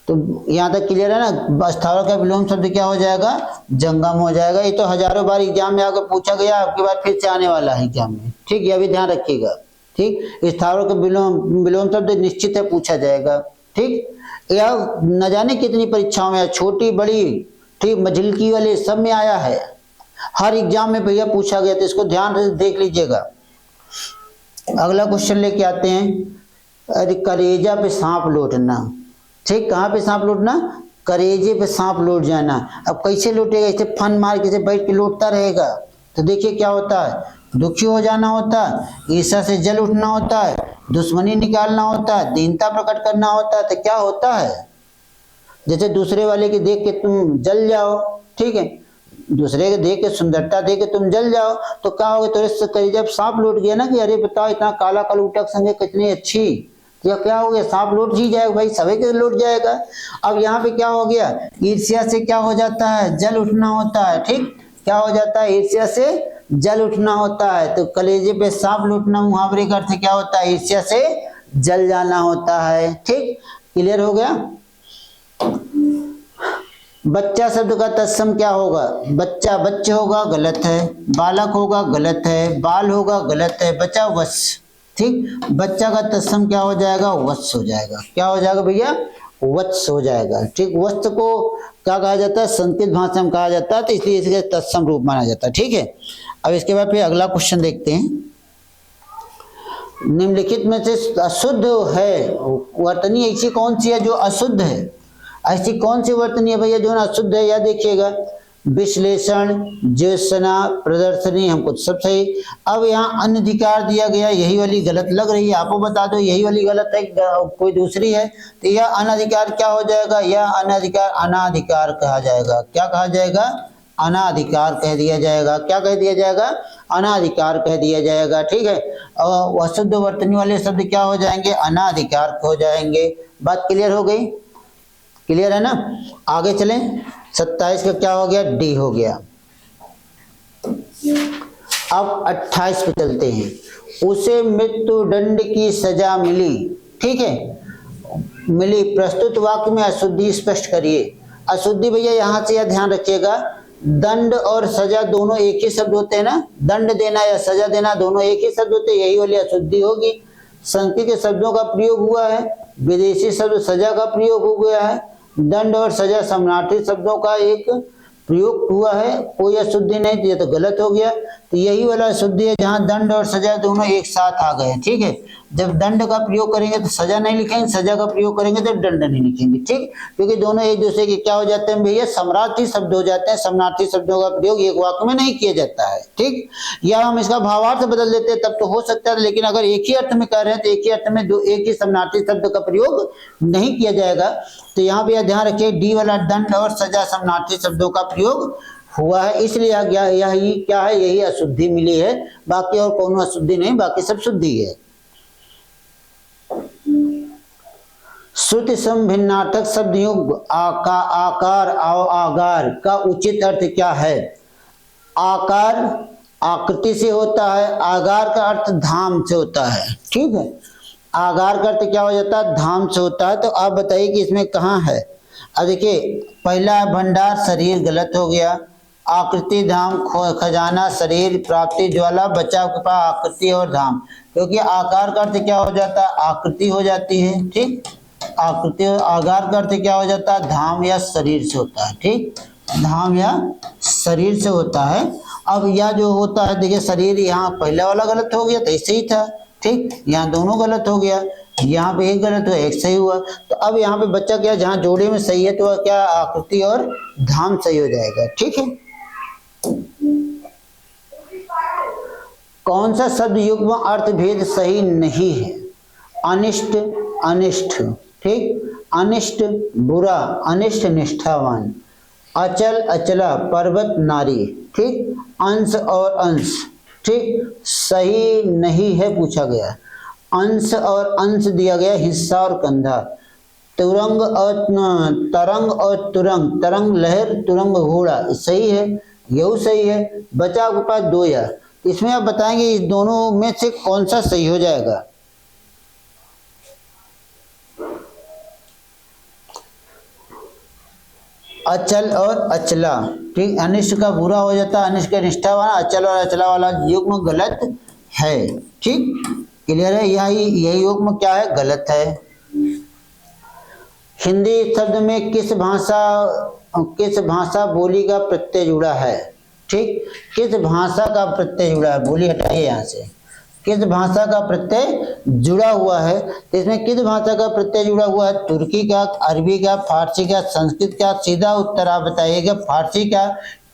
तो यहाँ तक क्लियर है ना? स्थावर का विलोम शब्द क्या हो जाएगा? जंगम हो जाएगा। ये तो हजारों बार एग्जाम में आकर पूछा गया, आपके बाद फिर से आने वाला है एग्जाम में। ठीक, ये भी ध्यान रखिएगा। ठीक, स्थावर का विलोम शब्द निश्चित है पूछा जाएगा। ठीक, यह न जाने कितनी परीक्षाओं में, छोटी बड़ी, ठीक, मझिलकी वाले सब में आया है, हर एग्जाम में भैया पूछा गया, तो इसको ध्यान से देख लीजिएगा। अगला क्वेश्चन लेके आते हैं। अरे करेजा पे सांप लौटना। ठीक, कहाँ पे सांप लौटना? करेजे पे सांप लौट जाना। अब कैसे लौटेगा? ऐसे फन मार के बैठ के लौटता रहेगा। तो देखिए क्या होता है? दुखी हो जाना होता है, ईर्ष्या से जल उठना होता है, दुश्मनी निकालना होता है, दीनता प्रकट करना होता है। तो क्या होता है? जैसे दूसरे वाले के देख के तुम जल जाओ। ठीक है, दूसरे के देख के, सुंदरता देख के तुम जल जाओ, तो क्या होगा? तो जब सांप लौट गया ना कि अरे बताओ इतना काला कलूटक संगे कितनी अच्छी, तो क्या हो गया? सांप लौट ही जाएगा भाई, सभी के लौट जाएगा। अब यहाँ पे क्या हो गया? ईर्ष्या से क्या हो जाता है? जल उठना होता है। ठीक, क्या हो जाता है? ईर्ष्या से जल उठना होता है। तो कलेजे पे सांप लौटना मुहावरे का अर्थ क्या होता है? ईर्ष्या से जल जाना होता है। ठीक, क्लियर हो गया? बच्चा शब्द का तत्सम क्या होगा? बच्चा, बच्चे होगा, गलत है। बालक होगा, गलत है। बाल होगा, गलत है। बचा वत्स। ठीक, बच्चा का तत्सम क्या हो जाएगा? वत्स हो जाएगा। क्या हो जाएगा भैया? वत्स हो जाएगा। ठीक, वत्स को क्या कहा जाता है? संस्कृत भाषा में कहा जाता है, तो इसलिए इसके तत्सम रूप माना जाता है। ठीक है, अब इसके बाद फिर अगला क्वेश्चन देखते हैं। निम्नलिखित में से अशुद्ध है वर्तनी ऐसी कौन सी है जो अशुद्ध है? ऐसी कौन सी वर्तनी है भैया जो अशुद्ध है? यह देखिएगा, विश्लेषण, ज्योत्सना, प्रदर्शनी, हमको सब सही। अब यहाँ अनधिकार दिया गया, यही वाली गलत लग रही है, आपको बता दो यही वाली गलत है, कोई दूसरी है। तो यह अनधिकार क्या हो जाएगा? यह अनधिकार अनाधिकार कहा जाएगा। क्या कहा जाएगा? अनाधिकार कह दिया जाएगा। क्या कह दिया जाएगा? अनाधिकार कह दिया जाएगा। ठीक है, और अशुद्ध वर्तनी वाले शब्द क्या हो जाएंगे? अनाधिकार हो जाएंगे। बात क्लियर हो गई? क्लियर है ना? आगे चलें। 27 का क्या हो गया? डी हो गया। अब 28 पे चलते हैं। उसे मृत्यु दंड की सजा मिली। ठीक है, मिली। प्रस्तुत वाक्य में अशुद्धि स्पष्ट करिए। अशुद्धि भैया यहाँ से यह ध्यान रखिएगा, दंड और सजा दोनों एक ही शब्द होते हैं ना। दंड देना या सजा देना दोनों एक ही शब्द होते हैं, यही वाली अशुद्धि होगी। संस्कृत के शब्दों का प्रयोग हुआ है, विदेशी शब्द सजा का प्रयोग हो गया है। दंड और सजा समानार्थी शब्दों का एक प्रयोग हुआ है, कोई अशुद्धि नहीं, ये तो गलत हो गया। तो यही वाला अशुद्धि है जहाँ दंड और सजा दोनों एक साथ आ गए। ठीक है, जब दंड का प्रयोग करेंगे तो सजा नहीं लिखेंगे, सजा का प्रयोग करेंगे तो दंड नहीं लिखेंगे, ठीक, क्योंकि दोनों एक दूसरे के क्या हो जाते हैं भैया, समानार्थी शब्द हो जाते हैं। समानार्थी शब्दों का प्रयोग एक वाक्य में नहीं किया जाता है, ठीक। या हम इसका भावार्थ बदल देते हैं तब तो हो सकता है, लेकिन अगर एक ही अर्थ में कह रहे हैं तो एक ही अर्थ में एक ही समानार्थी शब्द का प्रयोग नहीं किया जाएगा। तो यहाँ पे ध्यान रखिए, डी वाला दंड और सजा समानार्थी शब्दों का प्रयोग हुआ है, इसलिए यही क्या है, यही अशुद्धि मिली है, बाकी और कोनो अशुद्धि नहीं, बाकी सब शुद्धि है। श्रुति समभिन्नार्थक शब्द युग आकार आगार का उचित अर्थ क्या है? आकार आकृति से होता है, आगार का अर्थ धाम से होता है, ठीक है। आगार का अर्थ क्या हो जाता है, धाम से होता है। तो आप बताइए कि इसमें कहाँ है? अब देखिए, पहला भंडार शरीर गलत हो गया, आकृति धाम खजाना शरीर, प्राप्ति ज्वाला, बचाव कृपा आकृति और धाम, क्योंकि आकार का अर्थ क्या हो जाता है, आकृति हो जाती है, ठीक। आकृति आकार का अर्थ क्या हो जाता है, धाम या शरीर से होता है, ठीक, धाम या शरीर से होता है। अब यह जो होता है, देखिए शरीर यहाँ पहला वाला गलत हो गया तो ऐसे ही था, ठीक, यहाँ दोनों गलत हो गया, यहाँ पे एक गलत हुआ एक सही हुआ। तो अब यहाँ पे बच्चा क्या, जहाँ जोड़े में सही है तो क्या आकृति और धाम सही हो जाएगा, ठीक है। कौन सा शब्द युग्म अर्थ भेद सही नहीं है? अनिष्ट अनिष्ट, ठीक, अनिष्ट बुरा, अनिष्ट निष्ठावान, अचल अचला, पर्वत नारी, ठीक, अंश और अंश, ठीक, सही नहीं है पूछा गया। अंश और अंश दिया गया, हिस्सा और कंधा, तुरंग और तरंग और तुरंग, तरंग लहर, तुरंग घोड़ा, सही है, यही सही है। बचा उपाय दो या, इसमें आप बताएंगे इस दोनों में से कौन सा सही हो जाएगा? अचल और अचला, ठीक, अनिष्ट का बुरा हो जाता है, अनिष्ट का निष्ठा वाला, अचल और अचला वाला युग्म गलत है, ठीक, क्लियर है। यही युग्म क्या है, गलत है। हिंदी शब्द में किस भाषा बोली का प्रत्यय जुड़ा है? ठीक, किस भाषा का प्रत्यय जुड़ा है, बोली हटाइए यहाँ से, किस भाषा का प्रत्यय जुड़ा हुआ है? तो इसमें किस भाषा का प्रत्यय जुड़ा हुआ है? तुर्की का, अरबी का, फारसी का, संस्कृत का? सीधा उत्तर आप बताइएगा फारसी का।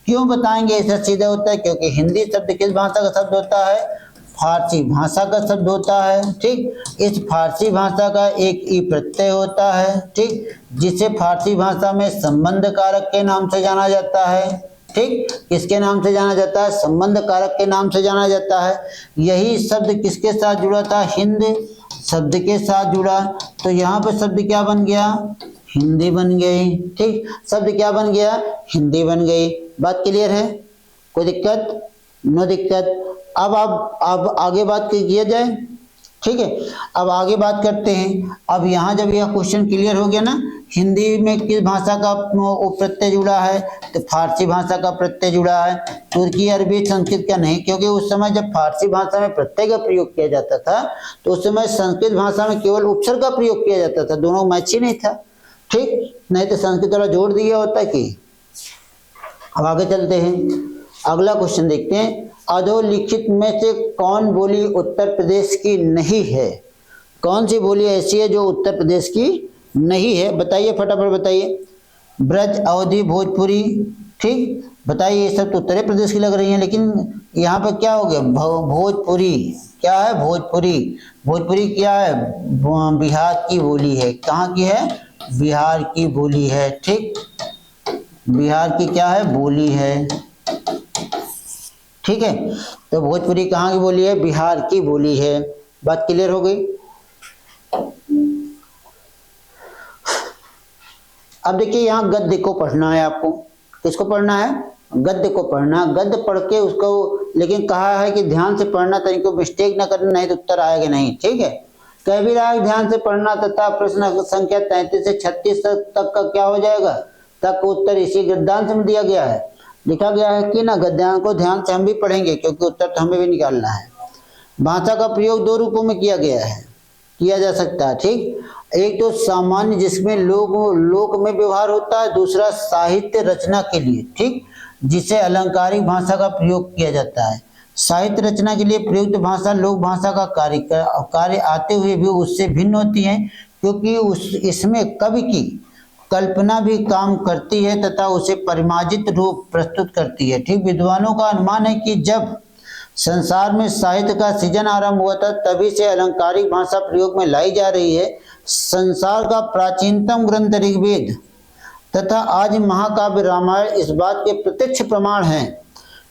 क्यों बताएंगे इसका सीधा उत्तर? क्योंकि हिंदी शब्द किस भाषा का शब्द होता है? फारसी भाषा का शब्द होता है, ठीक। इस फारसी भाषा का एक ई प्रत्यय होता है, ठीक, जिसे फारसी भाषा में संबंध कारक के नाम से जाना जाता है, ठीक, किसके नाम से जाना जाता है? संबंध कारक के नाम से जाना जाता है। यही शब्द किसके साथ जुड़ा था? हिंद शब्द के साथ जुड़ा, तो यहाँ पर शब्द क्या बन गया? हिंदी बन गई, ठीक, शब्द क्या बन गया? हिंदी बन गई। बात क्लियर है? कोई दिक्कत? नो दिक्कत। अब आगे बात किया जाए, ठीक है। अब आगे बात करते हैं। अब यहाँ जब यह क्वेश्चन क्लियर हो गया ना, हिंदी में किस भाषा का प्रत्यय जुड़ा है? तो फारसी भाषा का प्रत्यय जुड़ा है। तुर्की, अरबी, संस्कृत का नहीं, क्योंकि उस समय जब फारसी भाषा में प्रत्यय का प्रयोग किया जाता था तो उस समय संस्कृत भाषा में केवल उपसर्ग का प्रयोग किया जाता था, दोनों मैच ही नहीं था, ठीक, नहीं तो संस्कृत वाला जोड़ दिया होता कि। अब आगे चलते हैं, अगला क्वेश्चन देखते हैं। अधोलिखित में से कौन बोली उत्तर प्रदेश की नहीं है? कौन सी बोली ऐसी है जो उत्तर प्रदेश की नहीं है? बताइए, फटाफट बताइए। ब्रज, अवधी, भोजपुरी, ठीक, बताइए। ये सब तो उत्तर प्रदेश की लग रही है, लेकिन यहाँ पर क्या हो गया? भोजपुरी क्या है? भोजपुरी। भोजपुरी क्या है? बिहार की बोली है। कहाँ की है? बिहार की बोली है, ठीक, बिहार की क्या है? बोली है, ठीक है। तो भोजपुरी कहाँ की बोली है? बिहार की बोली है। बात क्लियर हो गई। अब देखिए, यहाँ गद्य को पढ़ना है आपको। किसको पढ़ना है? गद्य को पढ़ना। गद्य पढ़ के उसको, लेकिन कहा है कि ध्यान से पढ़ना, तनिको मिस्टेक ना करना, नहीं तो उत्तर आएगा नहीं, ठीक है। कह भी रहा है ध्यान से पढ़ना तथा प्रश्न संख्या 33 से 36 तक का क्या हो जाएगा? तक उत्तर इसी गद्यांश में दिया गया है, लिखा गया है कि ना गद्यांश को ध्यान से हम भी पढ़ेंगे, क्योंकि उत्तर तो हमें भी निकालना है। भाषा का प्रयोग दो रूपों में किया गया है, किया जा सकता है, ठीक। एक तो सामान्य, जिसमें लोक में व्यवहार होता है। दूसरा साहित्य रचना के लिए, ठीक, जिसे अलंकारिक भाषा का प्रयोग किया जाता है। साहित्य रचना के लिए प्रयुक्त भाषा लोक भाषा का कार्य आते हुए भी उससे भिन्न होती है, क्योंकि इसमें कवि की कल्पना भी काम करती है तथा उसे परिमार्जित रूप प्रस्तुत करती है। ठीक, विद्वानों का अनुमान है कि जब संसार में साहित्य का सृजन आरंभ हुआ था तभी से अलंकारिक भाषा प्रयोग में लाई जा रही है। संसार का प्राचीनतम ग्रंथ ऋग्वेद तथा आज महाकाव्य रामायण इस बात के प्रत्यक्ष प्रमाण हैं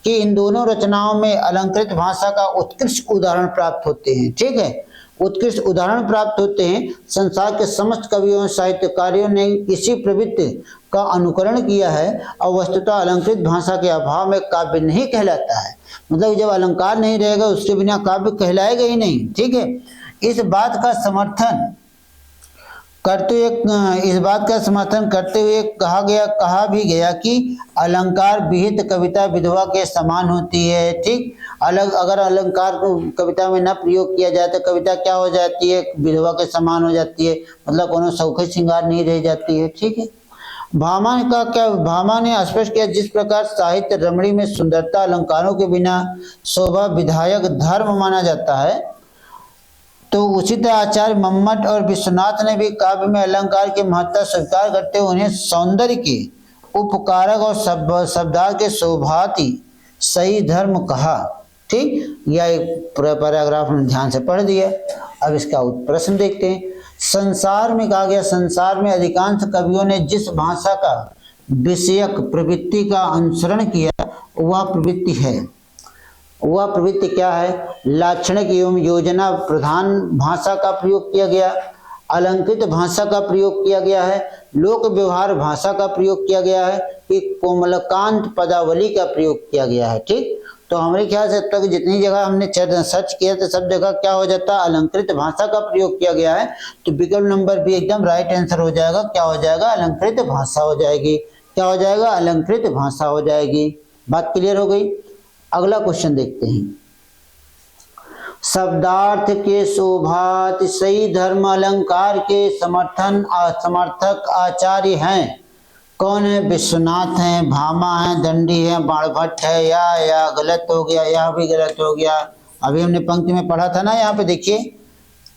कि इन दोनों रचनाओं में अलंकृत भाषा का उत्कृष्ट उदाहरण प्राप्त होते हैं। ठीक है, उत्कृष्ट उदाहरण प्राप्त होते हैं। संसार के समस्त कवियों साहित्यकारों ने इसी प्रवृत्ति का अनुकरण किया है और वस्तुतः अलंकृत भाषा के अभाव में काव्य नहीं कहलाता है। मतलब जब अलंकार नहीं रहेगा उसके बिना काव्य कहलाएगा ही नहीं। ठीक है, इस बात का समर्थन करते हुए कहा भी गया कि अलंकार विहित कविता विधवा के समान होती है। ठीक, अगर अलंकार को कविता में न प्रयोग किया जाए तो कविता क्या हो जाती है, विधवा के समान हो जाती है, मतलब कोनो सौखे श्रृंगार नहीं रह जाती है। ठीक है, भामा ने स्पष्ट किया, जिस प्रकार साहित्य रमणी में सुंदरता अलंकारों के बिना शोभा विधायक धर्म माना जाता है, तो उसी तरह आचार्य मम्मट और विश्वनाथ ने भी काव्य में अलंकार के महत्व स्वीकार करते हुए उन्हें सौंदर्य के उपकारक और शब्दार्थ के शोभाति सही धर्म कहा। ठीक, यह एक पैराग्राफ हमने ध्यान से पढ़ दिया। अब इसका प्रश्न देखते हैं। संसार में कहा गया, संसार में अधिकांश कवियों ने जिस भाषा का विषयक प्रवृत्ति का अनुसरण किया वह प्रवृत्ति क्या है? लाक्षणिक एवं योजना प्रधान भाषा का प्रयोग किया गया, अलंकृत भाषा का प्रयोग किया गया है, लोक व्यवहार भाषा का प्रयोग किया गया है, कि कोमलकांत पदावली का प्रयोग किया गया है। ठीक, तो हमारे ख्याल से अब तक जितनी जगह हमने सर्च किया तो सब जगह क्या हो जाता है, अलंकृत भाषा का प्रयोग किया गया है। तो विकल्प नंबर भी एकदम राइट आंसर हो जाएगा। क्या हो जाएगा? अलंकृत भाषा हो जाएगी। क्या हो जाएगा? अलंकृत भाषा हो जाएगी। बात क्लियर हो गई। अगला क्वेश्चन देखते हैं। शब्दार्थ के शोभात सही धर्म अलंकार के समर्थक आचार्य हैं। कौन है? विश्वनाथ हैं, भामा हैं, दंडी हैं, बाणभट्ट है। या गलत हो गया, यह भी गलत हो गया। अभी हमने पंक्ति में पढ़ा था ना, यहाँ पे देखिए,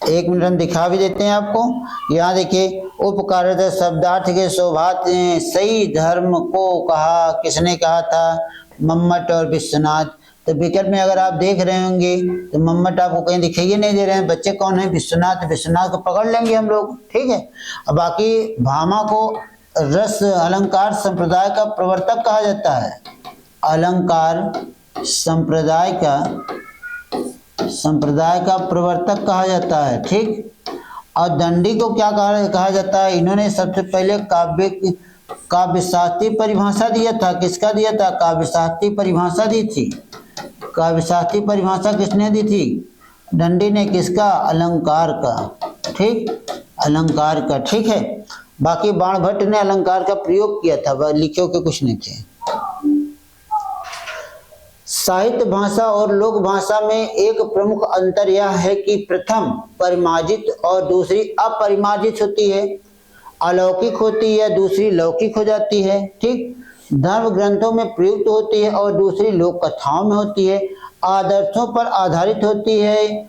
एक मिनट हम दिखा भी देते हैं आपको। यहाँ देखिए, उपकारक शब्दार्थ के शोभात सही धर्म को कहा, किसने कहा था? मम्मट और विश्वनाथ। तो विकल्प में अगर आप देख रहे होंगे तो मम्मट आपको कहीं दिखाई नहीं दे रहे हैं। बच्चे कौन है? विश्वनाथ को पकड़ लेंगे हम लोग। ठीक है, अब बाकी भामा को रस अलंकार संप्रदाय का प्रवर्तक कहा जाता है। अलंकार संप्रदाय का प्रवर्तक कहा जाता है। ठीक, और दंडी को क्या कहा जाता है? इन्होंने सबसे पहले काव्यशास्त्री परिभाषा दिया था। किसका दिया था? काव्यशास्त्री परिभाषा दी थी। काव्यशास्त्री परिभाषा किसने दी थी? दंडी ने। किसका? अलंकार का। ठीक, अलंकार का। ठीक है, बाकी बाणभट्ट ने अलंकार का प्रयोग किया था, वह लिखे के कुछ नहीं थे। साहित्य भाषा और लोक भाषा में एक प्रमुख अंतर यह है कि प्रथम परिमार्जित और दूसरी अपरिमार्जित होती है। अलौकिक होती है, दूसरी लौकिक हो जाती है। ठीक, धर्म ग्रंथों में प्रयुक्त होती है और दूसरी लोक कथाओं में होती है। आदर्शों पर आधारित होती है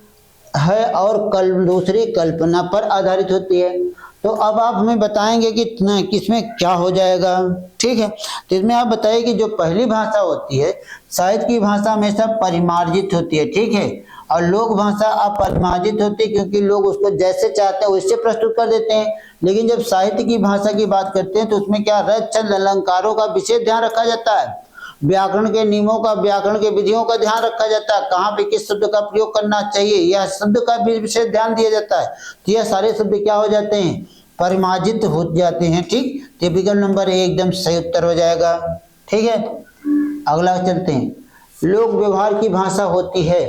और दूसरी कल्पना पर आधारित होती है। तो अब आप हमें बताएंगे कि किसमें क्या हो जाएगा। ठीक है, तो इसमें आप बताइए कि जो पहली भाषा होती है, साहित्य की भाषा हमेशा परिमार्जित होती है। ठीक है, और लोक भाषा अपरिमार्जित होती है, क्योंकि लोग उसको जैसे चाहते हैं वैसे प्रस्तुत कर देते हैं। लेकिन जब साहित्य की भाषा की बात करते हैं तो उसमें क्या रस छंद अलंकारों का विशेष ध्यान रखा जाता है, व्याकरण के नियमों का, व्याकरण के विधियों का ध्यान रखा जाता है, कहाँ पे किस शब्द का प्रयोग करना चाहिए, यह शब्द का भी विशेष ध्यान दिया जाता है। तो यह सारे शब्द क्या हो जाते हैं? परिमार्जित हो जाते हैं। ठीक, तो विकल्प नंबर ए एकदम सही उत्तर हो जाएगा। ठीक है, अगला चलते हैं। लोक व्यवहार की भाषा होती है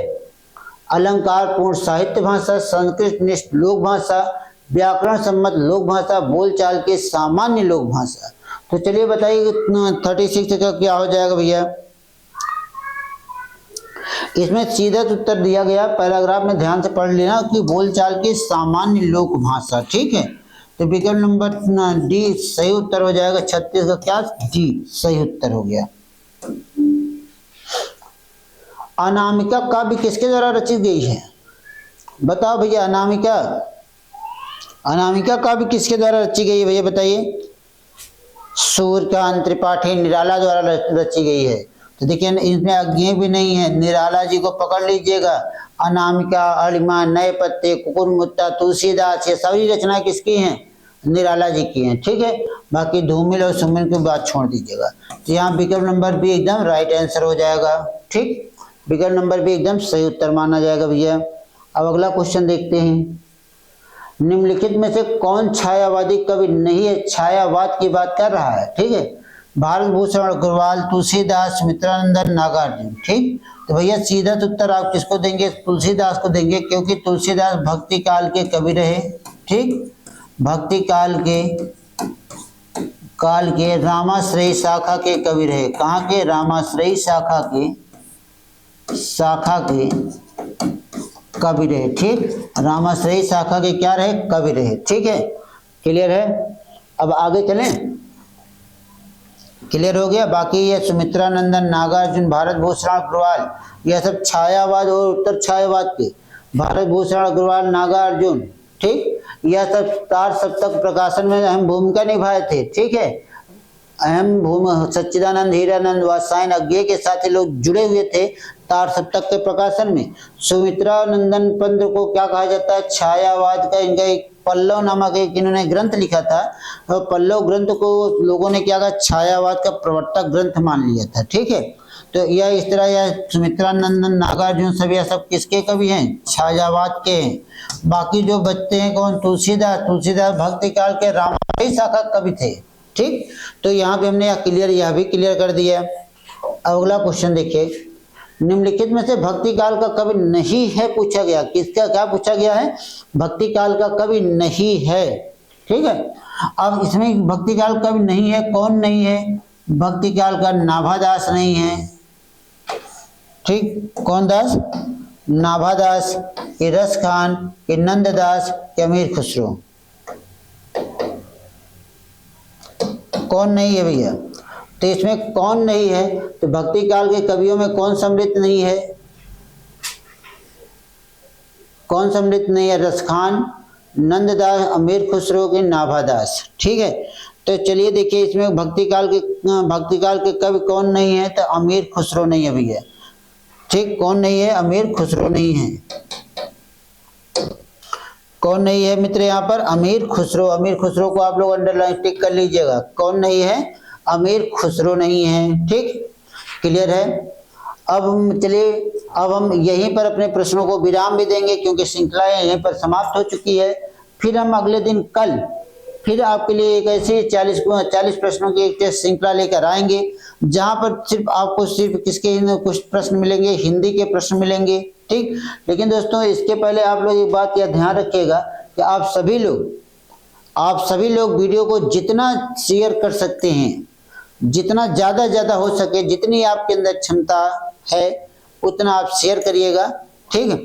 अलंकार पूर्ण साहित्य भाषा, संस्कृत निष्ठ लोक भाषा, व्याकरण सम्मत लोक भाषा, बोलचाल के सामान्य लोक भाषा। तो चलिए बताइए 36 का क्या हो जाएगा भैया? इसमें सीधा उत्तर दिया गया, पैराग्राफ में ध्यान से पढ़ लेना कि बोलचाल की सामान्य लोक भाषा। ठीक है, तो विकल्प नंबर डी सही उत्तर हो जाएगा। 36 का क्या? डी सही उत्तर हो गया। अनामिका काव्य किसके द्वारा रचित गई है? बताओ भैया, अनामिका, अनामिका काव्य किसके द्वारा रची गई है भैया बताइए? सूर्यकांत त्रिपाठी निराला द्वारा रची गई है। तो देखिए इसमें अज्ञेय भी नहीं है, निराला जी को पकड़ लीजिएगा। अनामिका, अणिमा, नए पत्ते, कुकुरमुत्ता, तुलसीदास, ये सारी रचनाएं किसकी हैं? निराला जी की हैं। ठीक है, बाकी धूमिल और सुमिल की बात छोड़ दीजिएगा। तो यहाँ विकल्प नंबर बी एकदम राइट आंसर हो जाएगा। ठीक, विकल्प नंबर बी एकदम सही उत्तर माना जाएगा भैया। अब अगला क्वेश्चन देखते हैं। निम्नलिखित में से कौन छायावादी कवि नहीं है? छायावाद की बात कर रहा है। ठीक है, भारत भूषण अग्रवाल, तुलसीदास, मित्रानंदन, नागार्जुन। ठीक, तो भैया सीधा उत्तर आप किसको देंगे? तुलसीदास को देंगे, क्योंकि तुलसीदास भक्ति काल के कवि रहे। ठीक, भक्ति काल के रामाश्रयी शाखा के कवि रहे। कहाँ के? रामाश्रयी शाखा के कवि रहे। ठीक, रामाश्रयी शाखा के क्या रहे? कवि रहे। ठीक है, क्लियर है? अब आगे चलें, क्लियर हो गया। बाकी ये सुमित्रानंदन, नागार्जुन, भारत भूषण अग्रवाल, यह सब छायावाद और उत्तर छायावाद के। भारत भूषण अग्रवाल, नागार्जुन, ठीक, यह सब तार सप्तक प्रकाशन में अहम भूमिका निभाए थे। ठीक है, सच्चिदानंद, हीरानंद, वात्स्यायन, अज्ञेय के साथ लोग जुड़े हुए थे तार सप्तक के प्रकाशन में। सुमित्रानंदन पंत को क्या कहा जाता है? छायावाद का इनका एक पल्लव नामक एक इन्होंने ग्रंथ लिखा था, और पल्लव ग्रंथ को लोगों ने क्या कहा? छायावाद का प्रवर्तक ग्रंथ मान लिया था। ठीक है, तो यह इस तरह यह सुमित्रानंदन, नागार्जुन सब यह सब किसके कवि हैं? छायावाद के हैं। बाकी जो बच्चे हैं कौन? तुलसीदास भक्ति काल के रामायणी शाखा कवि थे। ठीक, तो यहाँ पे हमने यह भी क्लियर कर दिया। अगला क्वेश्चन देखिए, निम्नलिखित में से भक्ति काल का कवि नहीं है पूछा गया। किसका क्या पूछा गया है? भक्ति काल का कवि नहीं है। ठीक है, अब इसमें भक्ति काल कवि नहीं है, कौन नहीं है? भक्ति काल का नाभादास नहीं है। ठीक, कौन दास? नाभादास, कि रस खान, कि नंददास, कि अमीर खुसरो। कौन नहीं है भैया? तो इसमें कौन नहीं है? तो भक्ति काल के कवियों में कौन सम्मिलित नहीं है? कौन सम्मिलित नहीं है? रसखान, नंददास, अमीर खुसरो के नाभादास। ठीक है, तो चलिए देखिए इसमें भक्ति काल के कवि कौन नहीं है? तो अमीर खुसरो नहीं है भैया। ठीक, कौन नहीं है? अमीर खुसरो नहीं है। कौन नहीं है मित्र? यहाँ पर अमीर खुसरो। अमीर खुसरो को आप लोग अंडरलाइन टिक कर लीजिएगा। कौन नहीं है? अमीर खुसरो नहीं है। ठीक, क्लियर है? अब हम यहीं पर अपने प्रश्नों को विराम भी देंगे, क्योंकि श्रृंखला यहीं पर समाप्त हो चुकी है। फिर हम अगले दिन कल फिर आपके लिए एक ऐसे 40 प्रश्नों की एक टेस्ट श्रृंखला लेकर आएंगे, जहां पर सिर्फ किसके कुछ प्रश्न मिलेंगे? हिंदी के प्रश्न मिलेंगे। ठीक, लेकिन दोस्तों इसके पहले आप लोग एक बात का ध्यान रखिएगा कि आप सभी लोग वीडियो को जितना शेयर कर सकते हैं, जितना ज्यादा हो सके, जितनी आपके अंदर क्षमता है उतना आप शेयर करिएगा। ठीक है,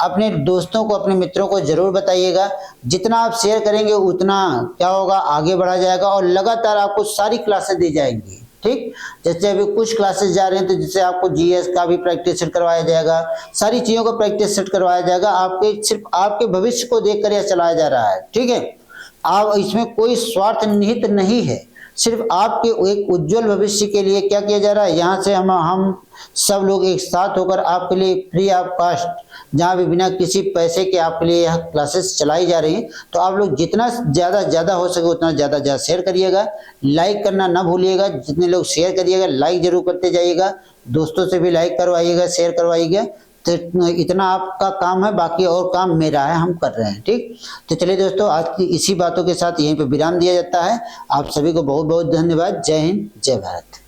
अपने दोस्तों को, अपने मित्रों को जरूर बताइएगा। जितना आप शेयर करेंगे उतना क्या होगा? आगे बढ़ा जाएगा, और लगातार आपको सारी क्लासेस दी जाएंगी। ठीक, जैसे अभी कुछ क्लासेस जा रहे हैं, तो जिससे आपको जीएस का भी प्रैक्टिस सेट करवाया जाएगा, सारी चीजों का प्रैक्टिस सेट करवाया जाएगा। सिर्फ आपके भविष्य को देखकर यह चलाया जा रहा है। ठीक है, आप इसमें कोई स्वार्थ निहित नहीं है, सिर्फ आपके एक उज्जवल भविष्य के लिए क्या किया जा रहा है। यहाँ से हम सब लोग एक साथ होकर आपके लिए फ्री ऑफ कास्ट, जहाँ भी बिना किसी पैसे के आपके लिए यह क्लासेस चलाई जा रही हैं। तो आप लोग जितना ज़्यादा हो सके उतना ज़्यादा शेयर करिएगा। लाइक करना ना भूलिएगा। जितने लोग शेयर करिएगा, लाइक जरूर करते जाइएगा। दोस्तों से भी लाइक करवाइएगा, शेयर करवाइएगा। तो इतना आपका काम है, बाकी और काम मेरा है, हम कर रहे हैं। ठीक, तो चलिए दोस्तों, आज की इसी बातों के साथ यहीं पे विराम दिया जाता है। आप सभी को बहुत बहुत धन्यवाद। जय हिंद, जय भारत।